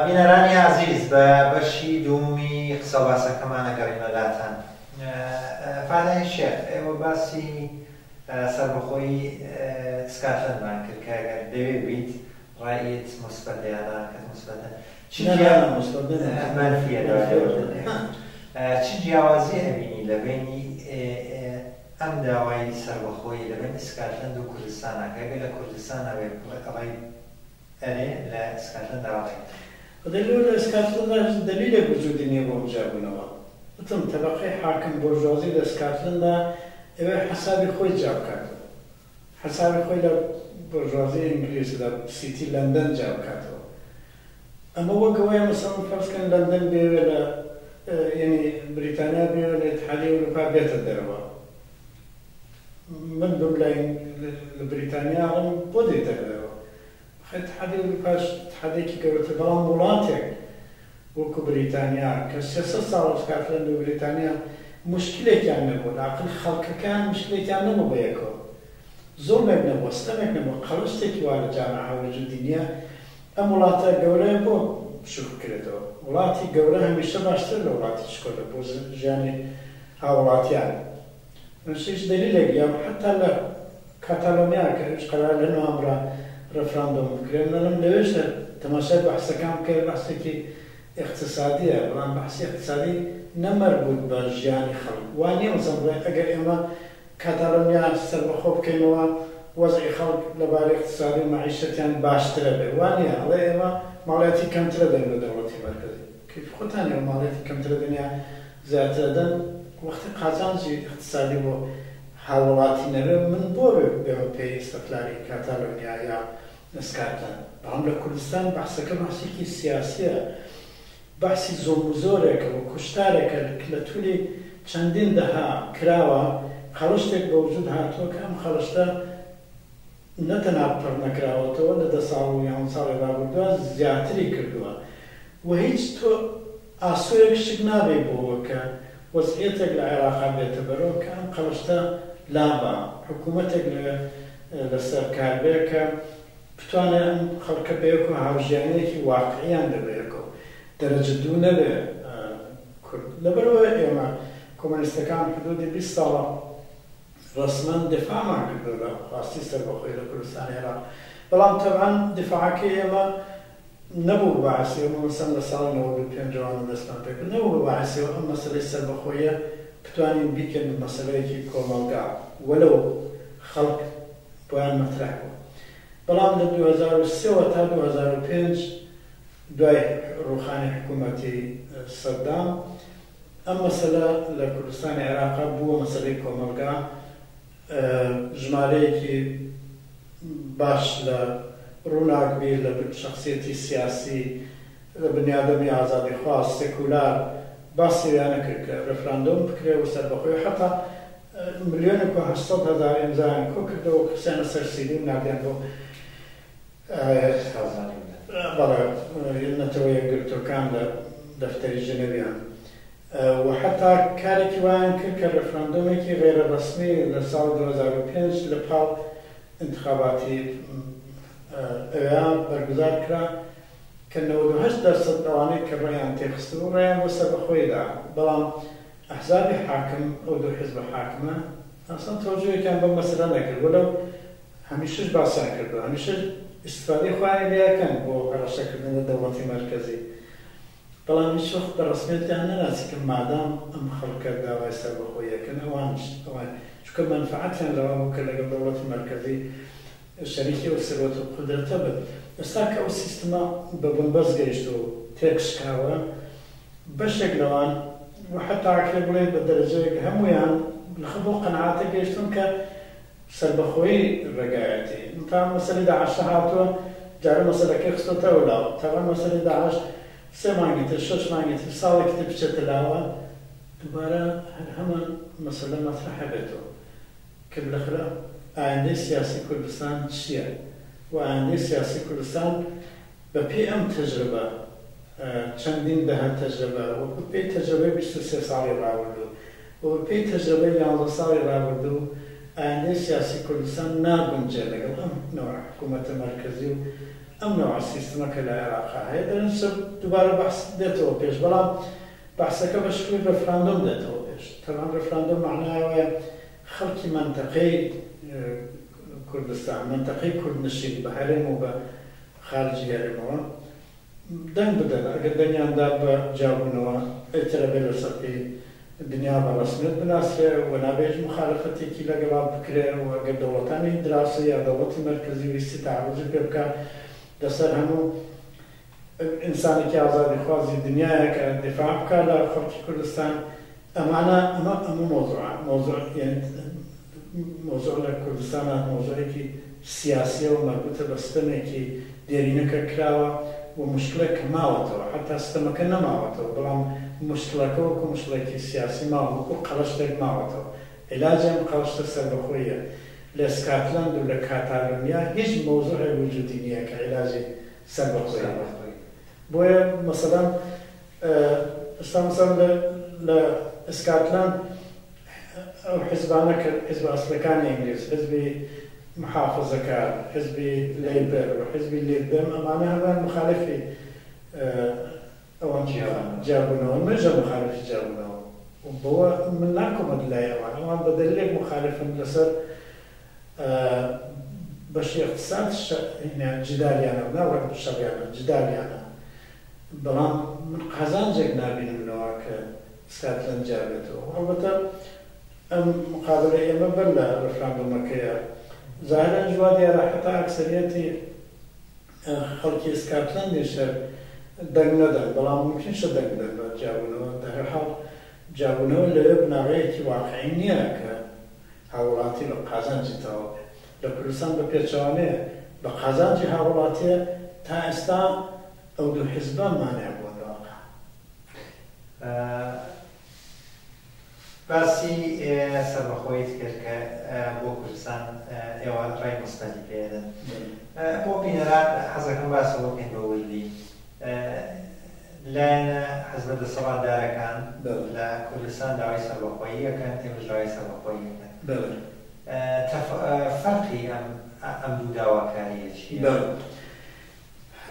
بینەرانی عزیز بە بەشی دووەمی قسە باسەکەمان ئەگەڕینەلاتان. فادای شێخ ئێوە باسی سەربەخۆیی سکاتلەندمان کرد کە ئەگەر دەوێت بیت ڕایەت مثبەت لێیانە کە مثبەتە مەنفیە چ جیاوازی هەبینی لە بینی ئەم داوای سەربەخۆیی لە بین سکاتلەند و کوردستانە کە ئەگەر لە کوردستان ئەوێت ڕای ئەرێ لە سکاتلەند داوای دلیل اسکاتلند دلیل وجودی نیه با مجابونها. اتم طبقه حاکم برجوازی در اسکاتلند اوه حسابی خوی جاب کرد. حسابی خوی در برجوازی انگلیس در سیتی لندن جاب کرد. اما وقوای مثلا فرض کن لندن بیوه ل یعنی بریتانیا بیوه ل اتحادیه اروپا بیت دروا. من بملاین بریتانیا هم بودی دروا. اتحادیه اروپا اتحادیه که گرفته بلان مولاتک وکو بریتانیا که 300 سال اسکاتلند و بریتانیا مشکلی نبود. عقل خلق کان مشکلی نبود بیکو. ظلم نبود، استمک نبود. خلاص کی وارد جامعه وجودی نیه. ام مولات گوره بو شکر کرده. مولاتی گوره همیشه باشتر مولاتی شکل بود. جانی هاولاتیان. نشیش دلیلی گیم حتی ل کاتالونیا که قرار لنو امرا رفراندوم كريم لم ليش تماشى بحث كام كير بحث كي اقتصادية والآن بحث اقتصادي نمربوط بجياني خلق واني مثلا أجر إما كاتالونيا سربخوب كينوا وضع خلق لبالي اقتصادي ومعيشة يعني باشترى به واني على إما مالاتي كم تردن لدولتي مركزي كيف خطاني مالاتي كم تردن يا زاد تردن وقت قازان جي اقتصادي و حاولاتي نرى من بور بي استقلالي كاتالونيا يا اسکاتلند. برام لکردستان بحث که بحثی کی سیاسیه، بحثی زومزوره که و کشتاره که لطولی چندین دها کراوا خالص تک بوجود هاتو که هم خالصتا نتناب پر نکراوا تو لده سالو یا سال رابطه زیادری کردوا و هیچ تو آسویک شگنابی بود که وضعیت العراق بیت برو که هم خالصتا لابا حکومت لسرکار بیکه بتوانه خلق بیکو هاوجیانی که واقعیان دبیکو درجه دو نبی کرد. لبروه ایما کمونیستکان حدود 20 سال رسما دفاع ما کرده خواستی سربخوی لکردستان عراق. بلام طبعا دفاع که ایما نبود باعثی و مثلا لسال 95 جوان دستان بکر نبود باعثی و ام مسئله سربخویه بتوانین بیکن مسئله که کاملگاه ولو خلق باید مطرح بود. بلام در 2003 و تا 2005 دوای روخانی حکومتی صدام ام مسئله لکردستان عراق بو مسئله کاملگاه جماعی که باش لروناق بی لشخصیتی سیاسی بنیادەمی ئازادی خواست سێکولار باسییان نەکرد کە ڕفراندۆم بکرێ و سەربەخۆی حتا 1,800,000 ئیمزایان کۆ کردەوە کەسیانە سەر سیدی و ناردیان بۆ بەڵێ نەتەوە یەکگرتوەکان لە دەفتەری ژنەویان و حتا کارێکی وایان کرد کە ڕفراندۆمێکی غێرە ڕەسمی لە ساڵ 2005 لە پاڵ انتخاباتی ئەویان بەرگزار کرا کە 98% ئەوانەی کە ڕێیان تێخست و ڕێیان بۆ سەربەخۆیدا بەڵام ئەحزابی حاکم ئەو دوو حیزبە حاکمە ئاسان تەوەجۆیەکیان بەم مەسەلە نەکرد وەلەو هەمیشەش باسییان کردووە هەمیشەش استفادەی خۆیان لێیەکەن بۆ هەڕەشەکردن لە دەوڵەتی مەرکەزی بەڵام هیچ وەخت بە ڕەسمیەتیان نەناسی کە مادام ئەم خەڵکە داوای سەربەخۆیەکەن ئەوانش چونکە مەنفعەتیان لەوە بوو کە لەگەڵ دەوڵەتی مەرکەزی شەریکی و سەرۆت و قودرەتە بن ئێستا کە ئەو سیستەمە بە بنبەست گەیشت و تێکشکاوە بەشێک لەوان وحتا ئاکرێ بڵێ بە دەرەجەیەک هەمویان بۆ قەناعاتە گەیشتون کە سەربەخۆیی ڕێگایەتی تا مەسەلەی داعشە هاتووە جارە مەسەلەکەی خستۆتەوە لاوە تاوان مەسەلەی داعش 3 مانگی تر 6 مانگی تر ساڵێکی تر بچێتە لاوە دووبارە هەمان مەسەلە مەطرحە بێتەوە کە بالاخرە ئایندەی سیاسی کوردستان چییە و ئایندەی سیاسی کوردستان بە پێی ئەم تەجربە چەندین دەها تەجربە و بە پێی تەجربەی 23 ساڵی ڕابردوو و بە پێی تەجربەی 11 ساڵی ڕابردوو ئایندەی سیاسی کوردستان ناگونجێ لەگەڵ ئەم نەوع حکوومەتە مەرکەزی و ئەم نەوع سیستەمە کە لە عێراقا هەیە دەنسە دووبارە بەحس دێتەوە پێش بەڵام بەحسەکە بە شکلی ڕفراندۆم دێتەوە پێش تەمان ڕفراندۆم معنایەوەیە خەڵکی منتەقەی کوردستان منتەقەی کوردنشین بە هەرێم و بە خارجی هەرێمەوە دەنگ بدەن ئەگەر دەنگیاندا بە جیابوونەوە ئەیترە بێ لە سەرپی دنیا بە ڕەسمیەت بناسرێ و نابێت مخالەفەتێکی لەگەڵا بکرێ و ئەگەر دەوڵەتانی دراسی یا دەوڵەتی مەرکەزی ویستی تەعەرضی پێ بکات لەسەر هەموو ئینسانێکی ئازادیخوازی دنیایە کە دفاع بکات لە خەڵکی کوردستان ئەمانە ئەمە مۆزوع لە کوردستانە مۆزوعێکی سیاسیە و مەربوطە بە ستەمێکی دێرینەکە کراوە و مشکلێک ماوەتەوە حتا ستەمەکە نەماوەتەوە بەڵام مشکلەکە وەکو مشکلێکی سیاسی ماوە وەکو قەڵەشتێک ماوەتەوە عیلاجی ئەم قەڵەشتە سەربەخۆیە لە سکاتلاند و لە کاتالۆنیا هیچ مۆزوعێک وجودی نییە کە عیلاجی سەربەخۆیە بۆیە مەسەڵەن ئێستا مەسەڵەن لە سکاتلاند ئەو حیزبانە کە حیزب ئەسڵەکانی ئینگلیز حیزبی محافظەکار حیزبی لەیبەر و حیزبی لێبدەم ئەمانە هەمان مخالفی ئەوان جیابوونەوە مەژە مخالفی جیابوونەوە بۆوە من ناکۆمە لای ئەوان بە دەلیلێک مخالفن لەسەر بەشی اقتصاد جدالیانە ناوەک شەڕیانە جدالیانە بەڵام من قازانجێک نابینمەوە کە سکاتلەند جابێتەوە ئەلبەتە ئەم مقابلەی ئێمە بەر لە ڕفراندۆمەکەیە ظاهرەن جوا دیارە حتا ئەکسەریەتی خەڵکی سکاتلەندیشە دەنگ نەدەن بەڵام ممکنشە دەنگ بدەن بە جیابوونەوە دەهەرحاڵ جیابوونەوە لەوێ بناڕەیەکی واقعی نییە کە هاوڵاتی بە قازانجی تەواو لە کوردستان بە پێچەوانەیە بە قازانجی هاوڵاتیە تا ئێستا ئەو دوو حیزبە مانیان بووە لەواقع باسی سەربەخۆیت کرد کە بۆ کوردستان ئێوە ڕای مستەلی پێدەن بۆ بینەران حەزەکەم باسەوە بکەین بە وەیلی لایەنە حەزبە دەسەڵاتدارەکان لە کوردستان داوای سەربەخۆیی یەکەن ئێمەش داوای سەربەخۆیی یەکەن فەرقی ئەم دوو داواکاریە چییە؟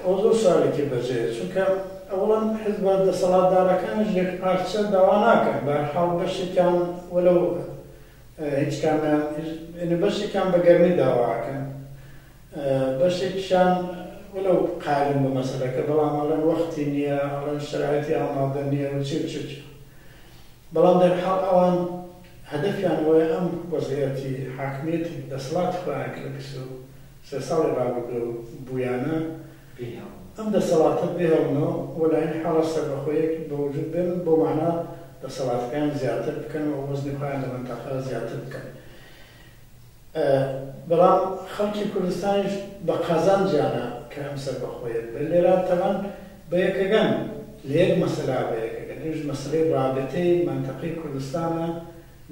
ئەو زۆر سوالێکی بەجێیە چونکە ئەوڵەن حیزبە دەسەڵاتدارەکانش یەک پارچە داوا ناکەن بەهەرحاڵ بەشێکیان وەلەو هیچ کامیان بەشێکیان بە گەرمی داواکەن بەشێکیان وەلەو قالم بە مەسەلەکە بەڵام ئەڵەن وەختی نییە ئەڵەن شرایەتی ئامادە نییە و چ بەڵام دەرحاڵ ئەوان هەدەفیان وایە ئەم وەزعیەتی حاکمیەتی دەسەڵاتی خۆیان کە لە 23 ساڵی ڕابردوو بوویانە ئەم دەسەڵاتە بێڵنەوە وەلایەن حاڵە سەربەخۆیەک بە وجود بێن بۆ معنە دەسەڵاتەکان زیاتر بکەن و وەزنی خۆیان لە مەنتەقە زیاتر بکەن بەڵام خەڵکی کوردستانیش بە قازانجیانە کە ئەم سەربەخۆیە بێت لێرە تەمان بەیەکەگەن لە یەک مەسەلا بەیەکەگەن ئێش مەسەلەی رابطەی منتەقەی کوردستانە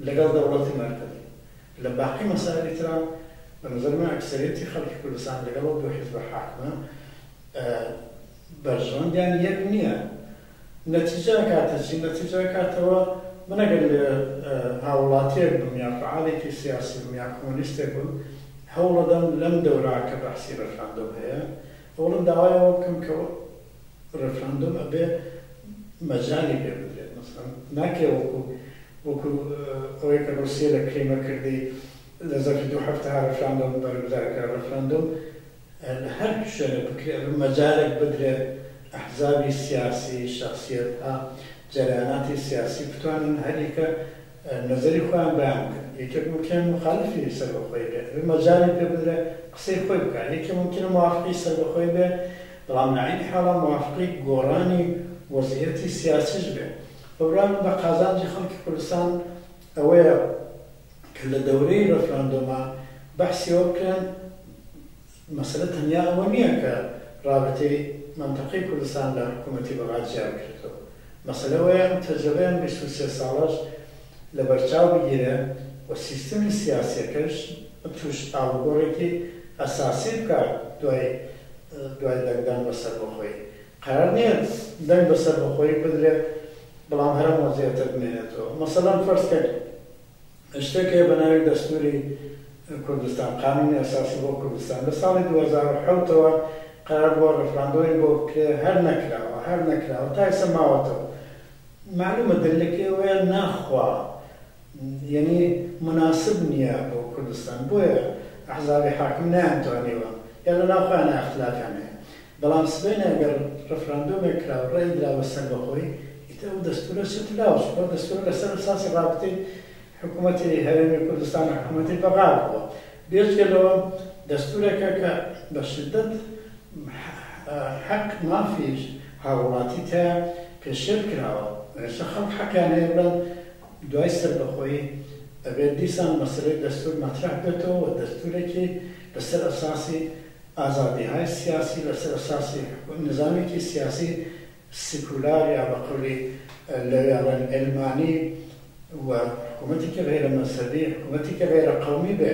لەگەڵ دەوڵەتی مەرکەزی لە باقی مەسائلی ترا بەنظر من ئەکسەریەتی خەڵکی کوردستان لەگەڵ دوو حیزب حاکمە بەرژەوەندیان یەک نییە نەتیجە کاتە چی نەتیجە کاتەوە من ئەگەر لە هاوڵاتیەک بم یا فعالێکی سیاسی بم یا کۆمۆنیستێک بم هەوڵ دەدەم لەم دەورا کە بەحسی ڕەفراندۆم هەیە هەوڵم داوایەوە بکەم کە ڕەفراندۆم ئەبێ مەجالی پێ بدرێت مەسەڵەن ناکرێ وەکو ئەوەی کە ڕوسیە لە کرێمە کردی لە زەرفی 2 هەفتە ڕەفراندۆم بەرگزارکرا ڕەفراندۆم لە هەر شوێنە بکرێت مەجالێک بدرێت ئەحزابی سیاسی شخصیەتها جەریاناتی سیاسی بتوانن هەریکە نەزەری خۆیان بەیان بکەن یەکێک ممکن مخالفی سەربەخۆی بێت مەجالی پێ بدرێ قسەی خۆی بکات یەکێک ممکن موافقی سەربەخۆی بێت بەڵام لە عینی حاڵا موافقی گۆڕانی وەزعیەتی سیاسیش بێت بەڕام بە قازانجی خەڵکی کوردستان ئەوەیە کە لە دەورەی ڕەفراندۆما بەحسیەوە بکەن مەسەلە تەنیا ئەوە نییە کە رابطەی منتەقەی کوردستان لە حکوومەتی بەغا جیاب کردەوە مەسەلەوەیە تەجربەیان 23 ساڵەش لە بەرچاو بگیرێ و سیستمی سیاسیەکەش توش ئاڵوگۆڕێکی ئەساسی بکات دوای دەنگدان بەسەر بەخۆی قرار نییە دەنگ بەسەر بەخۆی بدرێت بەڵام هەر مۆزیەتە بمێنێتەوە مەسەڵەن فەرزکە شتێکێ بە ناوی دەستوری کوردستان قانونی ئەساسی بۆ کوردستان لە ساڵی 2007ەوە قرار بۆ ڕەفراندۆی بۆ بکرێ هەر نەکراوە تا ئێستا ماوەتەوە معلومە دەرلەکەوەیە ناخوا یعنی مناسب نییە بۆ کوردستان بۆیە ئەحزابی حاکم نەیانتوانیوە یا لە ناوخۆیان ئەختلافیان هەیە بەڵام سبەینە ئەگەر ڕەفراندۆمێک کراوە ڕێی دراوە سەر بەخۆی ئیتر ئەو دەستورە چێت لاوەش بۆ دەستورە لەسەر ئەساسی رابطەی حکوومەتی هەرێمی کوردستان حکوومەتی بەغا بووە بێجگەلەوە دەستورێکە کە بە شدەت حەق مافیش هاوڵاتی تا پێشێر کراوە ئێستا خەڵک حەقیان هەیە بڵێن دوای سەربەخۆیی ئەبێت دیسان مەسەلەی دەستور مەطرح بێتەوە و دەستورێکی لەسەر ئەساسی ئازادیهای سیاسی لەسەر ئەساسی نظامێکی سیاسی سیکولار یا بە قەولی لەوێڵەن ئەلمانی و حکوومەتێکی غیرە مەذهبی حکوومەتێکی غیرە قەومی بێ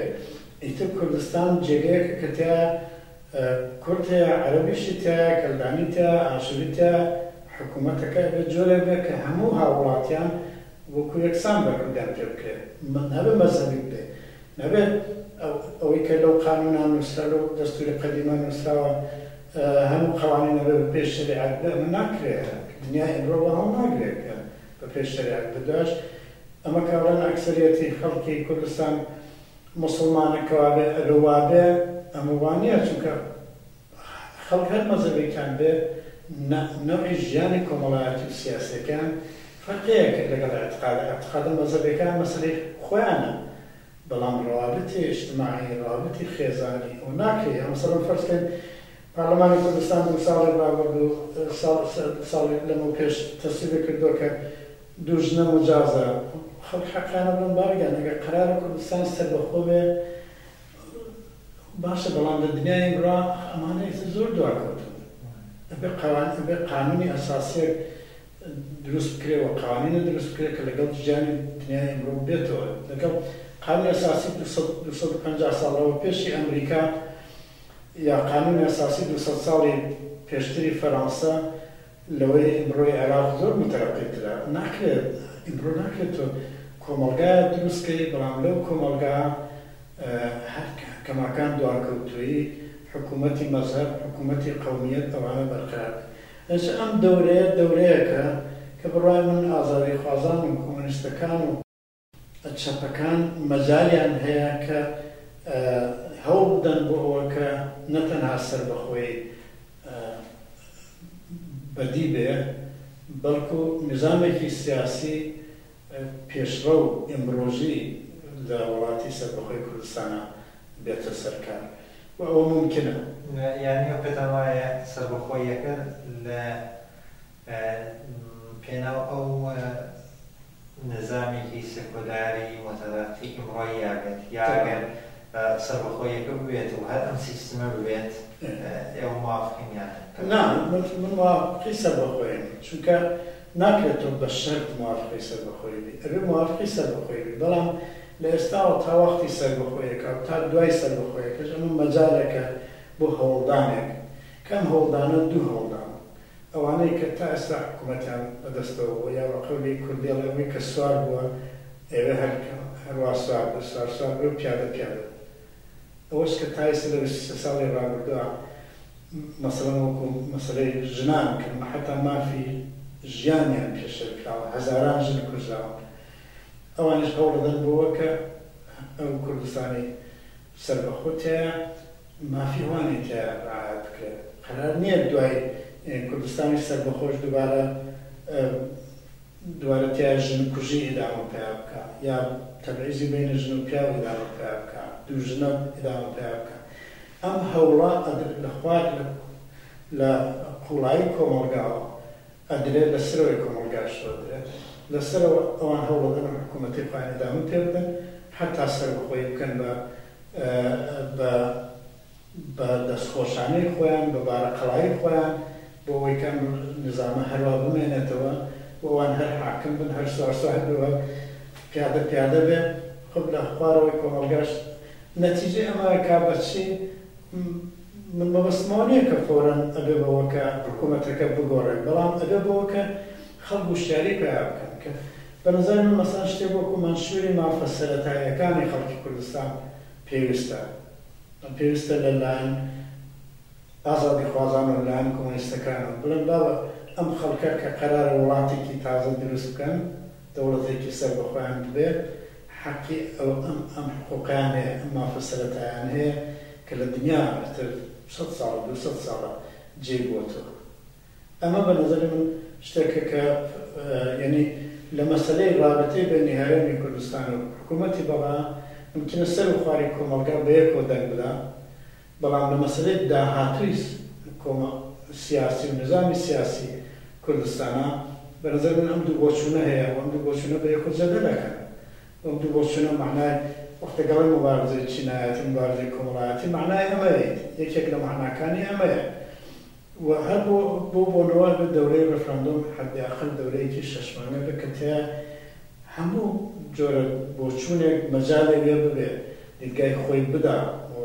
ئیتر کوردستان جێگەیەکە کە تیا کورد هەیە عەرەبیشی تایە کەلدانی تایە ئاشوری تایە حکوومەتەکە بێت جۆرێک بێت کە هەموو هاوڵاتیان وەکو یەکسان بەکردیان پێ بکرێت نەبێت مەذهبی بێ نەبێت ئەوەی کە لەو قانونان نووسرا لەو دەستوری قەدیمە نووسراوە هەموو قەوانین نەبێت بە پێش شەریعەت بێ ئەمە ناکرێت دنیای ئەمڕۆ هەڵ ناگرێت کە بە پێش شەریعەت بدۆش ئەمە کاڕەن ئەکسەریەتی خەڵکی کوردستان مسلمانەکەوا بێ ئەلۆوا بێ ئەمە وانە چونکە خەڵک هەر مەذهبێکیان بێ نەوعی ژیانی کۆمەڵایەتی و سیاسیەکان فەرقەیەک لەگەڵ ئەعتقادە مەذهبەکان مەسەلەی خۆیانە بەڵام ڕەوابطی ئیجتیماعی ڕەوابطی خێزانی ئەو ناکرێت مەسەڵەن فەرزکەن پارلەمانی کوردستان دوو ساڵی ڕابرد و ساڵێک لەمە پێش تەسویبی کردووە کە دوو ژنە مجازە خەڵک حەقیانە بڵێن بارگیان ئەگەر قەرارە کوردستان سەربەخۆ بێ باشە بەڵام لە دنیای ئیمڕۆ ئەمانە زۆر دواکەوتن ئەبێ قانونی ئەساسیەک دروست بکرێەوە قوانینە دروست بکرێت کە لەگەڵ ژیانی دنیای ئیمڕۆ بێتەوە لەگەڵ قانونی ئەساسی 250 ساڵەوە پێشی ئەمریکا یا قانونی ئەساسی 200 ساڵی پێشتری فەرەنسا لەوەی ئیمڕۆی عێراق زۆر متەرەقیترە ناکرێت ئیمڕۆ ناکرێتەوە کۆمەلگایە دروستکەی بەڵام لەو کۆمەلگا هەر کەماکان دواکەوتووی حکوومەتی مەذهب حکوومەتی قەومیەت ئەوانە بەرقرار ئەم دەورەیەکە کە بڕای من ئازادی خوازان و کۆمۆنیستەکان و چەپەکان مەجالیان هەیە کە هەوڵ بدەن بۆ ئەوە کە نەتەنها سەربەخۆی بەدی بێ بەڵکو نظامێکی سیاسی پێشڕە و ئیمڕۆژی لە وڵاتی سەربەخۆی کوردستانە بێتە سەرکار و ئەوە ممکنە یعنی ئەو پێتان وایە سەربەخۆیەکە لە پێناو ئەو نظامێکی سێکولاری متەرەقی ئیمڕۆیی یاگەت یاگەر سەربەخۆیەکە ببێت و هەر ئەم سیستمە ببێت ئێوە موافقین یان نا من موافقی سەربەخۆییم چونکە ناکرێت تۆ بە شەرت موافقی سەربەخۆیی بی ئەبێ موافقی سەربەخۆیی بی بەڵام لە ئێستاوە تا وەختی سەربەخۆیەکە و تا دوای سەربەخۆیەکەش ئەمە مەجالێکە بۆ هەوڵدانێک کەم هەوڵدانە دوو هەوڵدان ئەوانەی کە تا ئێستا حکوومەتیان بەدەستەوە بۆ یا بەقەولی کوردێڵەوەی کە سوار بووە ئێوە هەروە سوار بە سوار بێ و پیادە ئەوەش کە تا ئێستا لە 23 ساڵی ڕابردووە مەسەڵەن وەکو مەسەلەی ژنان کە حتا مافی ژیانیان پێشەر کراوە هەزاران ژن کوژراوە ئەوانش هەوڵ دەدەن بۆەوە کە ئەو کوردستانی سەربەخۆتەیە مافی وانی تیا ڕعایەت بکرێت قەرار نییە دوای کوردستانی سەربەخۆش دوبارە تیا ژن کوژی ئیدامە پیا بکە یا تەبعیزی بینە ژن و پیا و ئیدامە پیا بکە دوو ژنە ئیدامە پیا بکە ئەم هەوڵە لە خوارد لە قوڵایی کۆمەڵگاوە ئەدرێت لەسەرەوەی کۆمەڵگاش دەدرێت لەسەرەوە ئەوان هەوڵ دەدەن حکوومەتی خۆیان ئیدامە پێ بدەن حتا سەربەخۆیی بکەن بە دەستخۆشانەی خۆیان بە بارەقەڵایی خۆیان بۆ ئەوەی کە نظامە هەروە بمێنێتەوە بۆ ئەوان هەر حاکم بن هەر سوارسوار بووە پیادە بێ خب لە خوارەوەی کۆمەڵگاش نەتیجەی ئەمە کا بەچی من مەبەستمەوە نییە کە فۆرەن ئەبێ بەوە کە حکوومەتەکە بگۆڕێت بەڵام ئەبێ بەوە کە خەڵک وشیاری پێیا بکەن کە بەنظر من مەسەڵەن شتێک وەکو منشوری مافە سەرەتاییەکانی خەڵکی کوردستان پێویستە لەلایەن ئازادی خوازان و لەلایەن کۆمۆنیستەکانە بڵێن باوە ئەم خەڵکە کە قەرارە وڵاتێکی تازە دروست بکەن دەوڵەتێکی سەربەخۆیان ببێت حەقی ئەم حقوقیان هەیە ئەم مافە سەرەتاییان هەیە کە لە دنیا تر 100 ساڵ 200 ساڵە جێ بووەتەوە ئەمە بە نظری من شتێکە کە یعنی لە مەسەلەی رابطەی بینی هەرێمی کوردستان و حکوومەتی بەڵا ممکنە سەر و خواری کۆمەڵگا بە یەکەوە دەنگ بدا بەڵام لە مەسەلەی داهاتووی سیاسی و نظامی سیاسی کوردستانە بە نظر من ئەم دوو بۆچوونە هەیە و ئەم دوو بۆچوونە بە یەکەوە جەدە دەکەن ئەم دوو بۆچوونە معنای وەختەگەڵی مبارزەی چینایەتی مبارزەی کۆمەڵایەتی معنای ئەمەیت یەکێک لە معناکانی ئەمەیە و هەر بۆ بۆنەوە بە دەورەی ڕەفراندۆم حەدیاقل دەورەیەکی شەشمانە بکە تیا هەموو جۆرە بۆچوونێک مەجالێ لێ ببێ دیدگای خۆی بدا و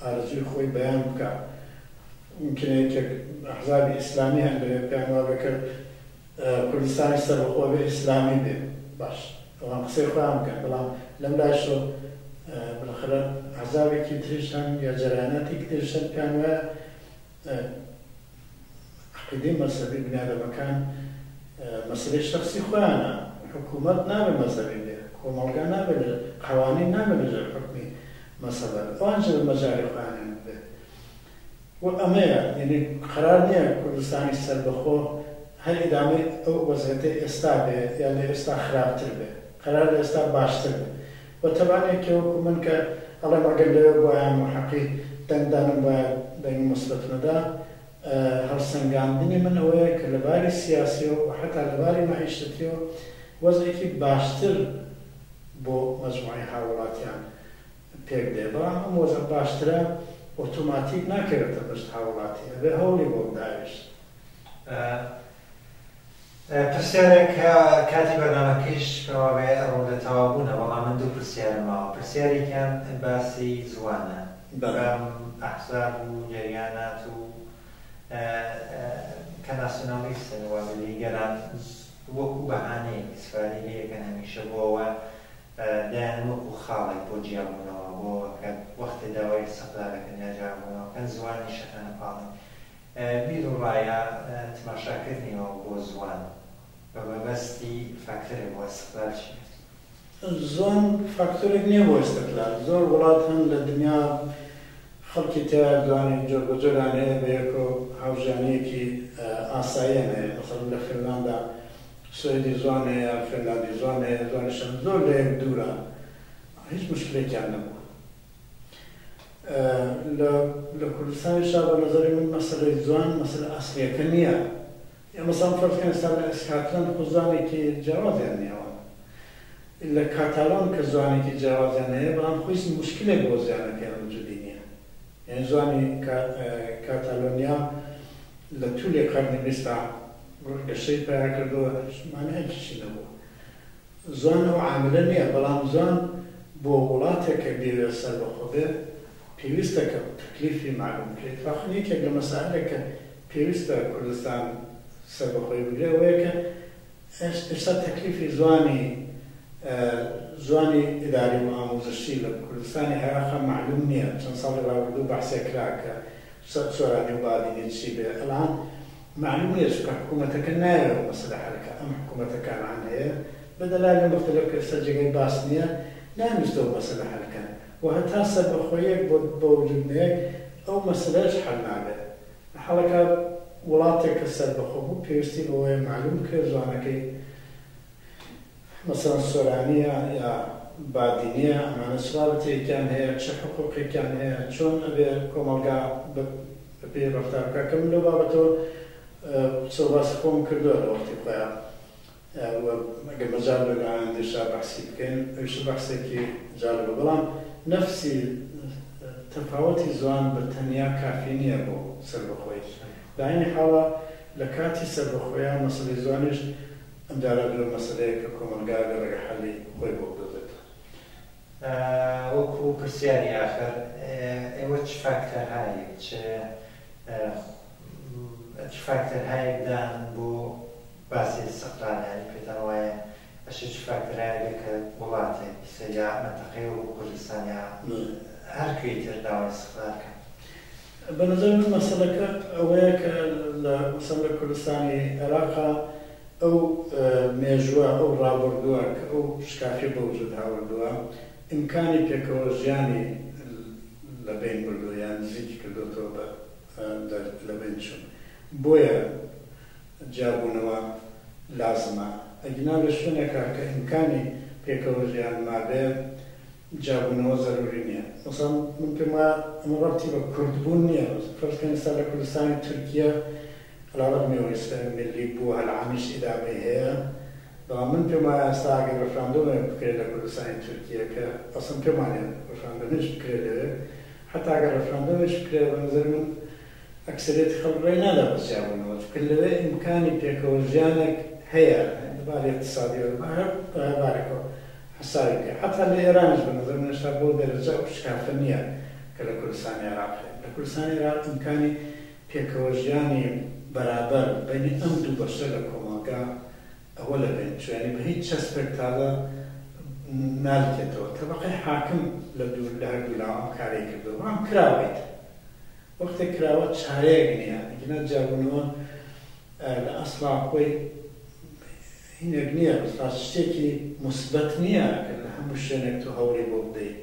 ئارزوی خۆی بەیان بکە ممکنە یەکێک ئەحزابی ئیسلامی هەن بێ پێیان وا بکە کوردستانی سەربەخۆ بێ ئیسلامی بێ باش ئەوان قسەی خۆیان بکەن بەڵام لەم لاشۆ بالاخره ئەحزابێکی تریش هەن یا جەرایانەتێکی تریش هەن پێیان وایە عقیدەی مەذهبی بنیادەمەکان مەسەلەی شەخسی خۆیانە حکوومەت نابێت مەذهبی بێ کۆمەڵگا نابێت قەوانین نابێت لەژێر حکمی مەسەلە ئەوانجا بە مەجاری خۆیانیان بێت و ئەمەیە یعنی قەرار نییە کوردستانی سەربەخۆ هەر ئیدامەی ئەو وەزعەتەی ئێستا بێ یا لە ئێستا خراپتر بێ قەرار لە ئێستا باشتر بێ و تەبانێکی وەکو من کە ئەڵێم ئەگەر لەوێ بۆیان حەقی دەنگدانم باید دەنگی مەسلەتمەدا هەڵسەنگاندنی من ئەوەیە کە لەباری سیاسیەوە و حتا لەباری مەعیشەتیەوە وەزعێکی باشتر بۆ مەجموعەی هاوڵاتیان پێک دێ بەڵام ئەم وەزع باشترە ئۆتۆماتیک ناکەوێتە بەشت هاوڵاتی ئەبێ هەوڵی بۆ بداویشت پرسیارێک کاتی بەرنامەکەیش پێوا بێ ڕوو لە تەواوبوونە بەڵام من دوو پرسیارم ماوە پرسیارێکیان باسی زوانە بەم ئەحزاب و جەریانات و کە ناسیۆنالیستن و لیگەران وەکو بەهانەیەک استفادەی لێەکەن هەمیشە بۆەوە دایان وەکو خاڵێک بۆ جیابوونەوە بۆ کە وەختی داوای سەقدارەکەن یا جیابوونەوە کەن زوانی شەکانە پاڵن بیر و ڕایە تماشاکردنیەوە بۆ زوان بە بەبەستی فاکتۆرێک بۆ استقلال چی زۆن فاکتۆرێک نییە بۆ استقلال زۆر وڵات هەن لە دنیا خەڵکی تیا دوانی جۆر بە جۆران هەیە بە یەکۆ هاوژانیەکی ئاساییان هەیە مەسەڵەن لە فینلاندا سوێدی زوان هەیە فینلاندی زوان هەیە زوانیشان زۆر لە یەک دوورە هیچ مشکلێکیان نەبووە لە کوردستانیشا بە نەزەری من مەسەلەی زوان مەسەلە ئەسڵیەکە نییە یا مەسەڵەن فەرزکەن ئێستا لە ئیسکاتلەند خۆ زوانێکی جیاوازیان نییەوە لە کاتالۆن کە زوانێکی جیاوازیان هەیە بەڵام خۆی موشکلێک بۆ زیانەکەیان وجودی نییە. یعنی زوانی کاتالۆنیا لە توولێک قەرنی بیستا گەشەی پیدا کردووە مانایەکیشی نەبووە. زوان ئەو عاملە نییە، بەڵام زوان بۆ وڵاتێکە بێوێ سەربەخۆ بێ پێویستە کە تەکلیفی معلوم بکرێت. واقعن یەکێک لە مەسائلێک کە پێویستە کوردستان سەربەخۆی بگرێ ئەوەیە کە ئێستا تەکلیفی زوانی ئیداری و ئامۆزشی لە کوردستانی عێراقا معلوم نییە. چەند ساڵی ڕابردوو بەحسێک کرا کە سۆرانی و بادینی چی بێ. ئەڵان معلوم نییە چونکە حکوومەتەکە نایەوە مەسەلە حەلەکە. ئەم حکوومەتەکانان هەیە بە دەلایلی مختلف کە ئێستا جێگەی باس نییە نانویستەوە مەسەلە حەلەکەن و هەتا سەربەخۆیەک بۆ وجودنەیەک ئەو مەسەلەش حەل نابێت. حەڵەکە وڵاتێک کە سەربەخۆ بوو پێویستی بەوەیە معلوم کرد زوانەکەی مثلا سۆرانیە یا بادینیە ئەمانە سڵاوەتێکیان هەیە، چه حقوقێکیان هەیە، چۆن ئەبێ کۆمەڵگا بەپێ ڕەفتار بکات. کە من لەو بابەتەوە سەباسی خۆم کردووە لە وەختی خۆیان ئەگەر مەجال لەگەڵیاندێشا بەحسی بکەین ئەویش بەحسێکی جالبە. بەڵام نەفسی تەفاوەتی زوان بە تەنیا کافی نییە بۆ سەربەخۆی. بە عینی حاڵە لە کاتی سەربەخۆیان مەسەلەی زوانیش ئەمجارە درۆ مەسەلەیە کە کۆمەلگا لە ڕێگە حەلی خۆی بۆ بدۆزێت. وەکو پرسیاری ئاخر ئێوە چ فاکتەرهایەک چ فاکتەرهایەکدان بۆ باسی سەقلانیانی پێتان وایە ئەش چ فاکتەرهایەکە کە وڵاتێک یا مەنتەقەی و کوردستانیا هەر کوێی تر داوای سەقلانکە؟ بە نەزەر من مەسەلەکە ئەوەیە کە مەسەڵ لە کوردستانی عێراقا ئەو مێژووە ئەو ڕابردووە کە ئەو شکافی بە وجود هاوردووە ئیمکانی پێکەوە ژیانی لە بین بردووە یان نزیکی کردوتەوە لە بین چوون. بۆیە جیابوونەوە لازمە. ئەگینا لە شوێنێکە کە ئیمکانی پێکەوە ژیان مابێ جیابوونەوە زەروری نییە. مەسەڵەن من پێم وایە ئەمە ڕەبتی بە کوردبوون نییە. فەرزکەن ئێستا لە کوردستانی تورکیە علاوەتمەوە ملی بووە هەلعامیش ئیدامەی هەیە، بەڵام من پێم وایە ئێستا ئەگەر ڕەفراندۆمێک بکرێت لە کوردستانی تورکیە کە ئەسڵ پێمان هەیە ڕەفراندۆمێش بکرێت لەوێ، حتا ئەگەر ڕەفراندۆمێش بکرێت بە نەزەر من ئەکسەرێتی خەڵک ڕێی نادا بە جیابوونەوە، چونکە لەوێ ئیمکانی پێکەوە ژیانێک هەیە دەبارەی اقتصادی بارێکەوە حسابی بکرێت. حتا لە ئێرانش بە نەزەر من هێشتا بۆ دەرەجە ئەو شکافە نییە کە لە کوردستانی عێراق هەیە. لە کوردستانی عێراق ئیمکانی پێکەوە ژیانی بەرابەر بینی ئەم دوو بەشە لە کۆمەڵگا ئەوە لە بین چوێنی بە هیچ چەسپێک تازە ناڵکێتەوە. تەبەقەی حاکم لە هەردوو لاوە ئەم کارەی کردەوە، ئەم کراوەیت. وەختێک کراوە چارەیەک نییە. ئەگەنە جیابوونەوە لە ئەسڵا خۆی هینێک نییە، شتێکی موسبەت نییە کە لە هەموو شوێنێک تۆ هەوڵی بۆ بدەیت.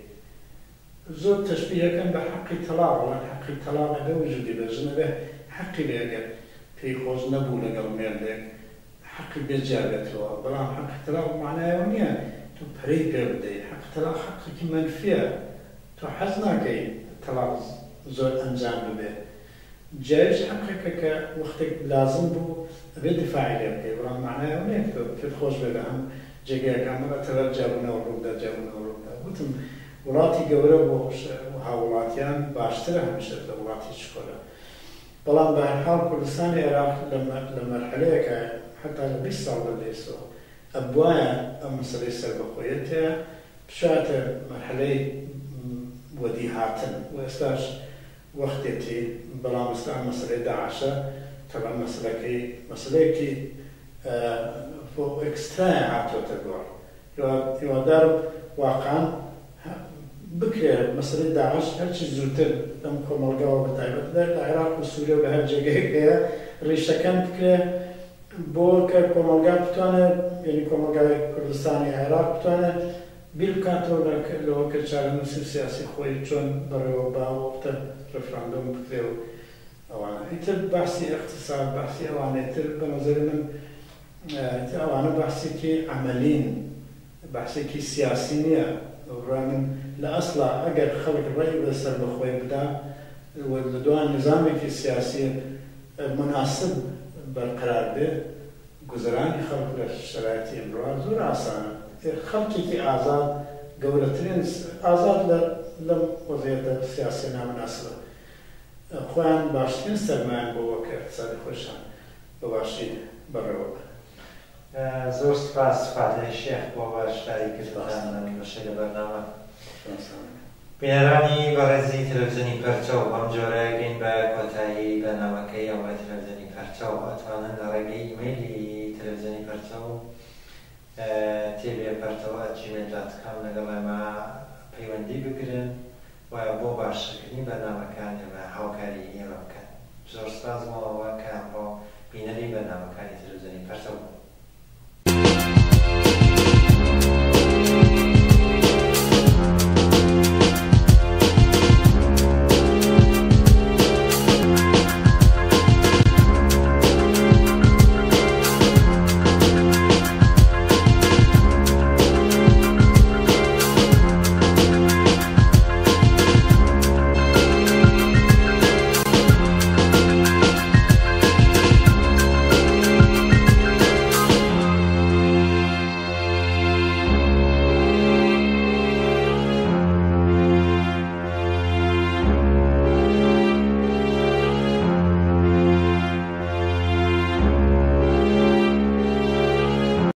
زۆر تەشبیهەکەن بە حەقی تەلاق، وڵات حەقی تەلاق ئەبێ وجودی بێ، ژنەبێ حەقی لێ ئەگەر پێی خۆش نەبوو لەگەڵ مێردێک حەقی بێجیابێتەوە. بەڵام حەقی تەلاق معنایەوە نییە تۆ پەرەی پێ بدەیت. حەقی تەلاق حەقێکی مەنفیە، تۆ حەز ناکەی تەلاق زۆر ئەنجام ببێ. جایز حەقێکە کە وەختێک لازم بوو ئەبێ دفاعی لێ بکەی، بەڵام معنایەوە نییە تۆ پێت خۆش بێ لە هەم جێگەیەکان تەلەر جیابوونەوە ڕوودا جیابوونەوە ڕوودا. گوتم وڵاتی گەورە بۆ هاوڵاتیان باشترە هەمیشە لە وڵاتی چکۆلە. بەڵام بە هەرحاڵ کوردستانی عێراق لە مەرحەلەیەکە حتا لە 20 ساڵ بەدەیستەوە ئەبوایە ئەم مەسەلەی سەربەخۆیەت هەیە بشاتە مەرحەلەی وەدی هاتن و ئێستاش وەختێتی. بەڵام ئێستا مەسەلەی داعشە تەبەن مەسەلەیەکی بۆ ئێکسترایە هاتۆتە گۆڕ. هیوادار واقعان بکرێت مەسەلەی داعش هەرچی زووتر ئەم کۆمەڵگاوە بەتایبەت لە عێراق و سووریا و لە هەر جێگەیەک هەیە ڕیشەکان بکرێت بۆ کە کۆمەڵگا بتوانێت، یعنی کۆمەڵگای کوردستانی عێراق بتوانێت بیر بکاتەوە لەوە کە چارەنووسی سیاسی خۆی چۆن بەڕێوە باوەختە ڕەفراندۆم بکرێت و ئەوانە. ئیتر باسی اقتصاد باسی ئەوانەی تر بە نەزەر من ئەوانە باسێکی عەمەلین، باسێکی سیاسی نییە. من لە ئەسڵا ئەگەر خەڵک ڕێی بە سەربەخۆی بدا لە دوان نظامێکی سیاسی مناسب بەرقرار بێ، گوزەرانی خەڵک لە شەرایەتی ئەمڕۆ زۆر ئاسانە. خەڵکێکی ئازاد گەورەترین ئازاد لەم وەزعیەتە سیاسی نامناسبە خۆیان باشترین سەرمایان بۆەوە کە اقتصادی خۆشیان بە باشی بەڕێوە زۆر سپاس فاتح شێخ بۆ باشداریکردنتان بەشەی لە بەرنامە. بینەرانی بەڕێزی تەلەڤیزیۆنی پەرچەو بەم جۆرە گەین بە کۆتایی بەرنامەکەی ئەوەی تەلەڤیزیۆنی پەرچەو ئەتوانن لە ڕێگەی ئیمەیلی تەلەڤیزیۆنی پەرچەو tv.pertەوە@gmail.com لەگەڵ ئێمە پەیوەندی بگرن و بۆ باشکردنی بەرنامەکان ئێمە هاوکاری ئێمە بکەن. زۆر سپاس بۆ ئەوە کە ئەمڕۆ بینەری بەرنامەکانی تەلەڤیزیۆنی پەرچەو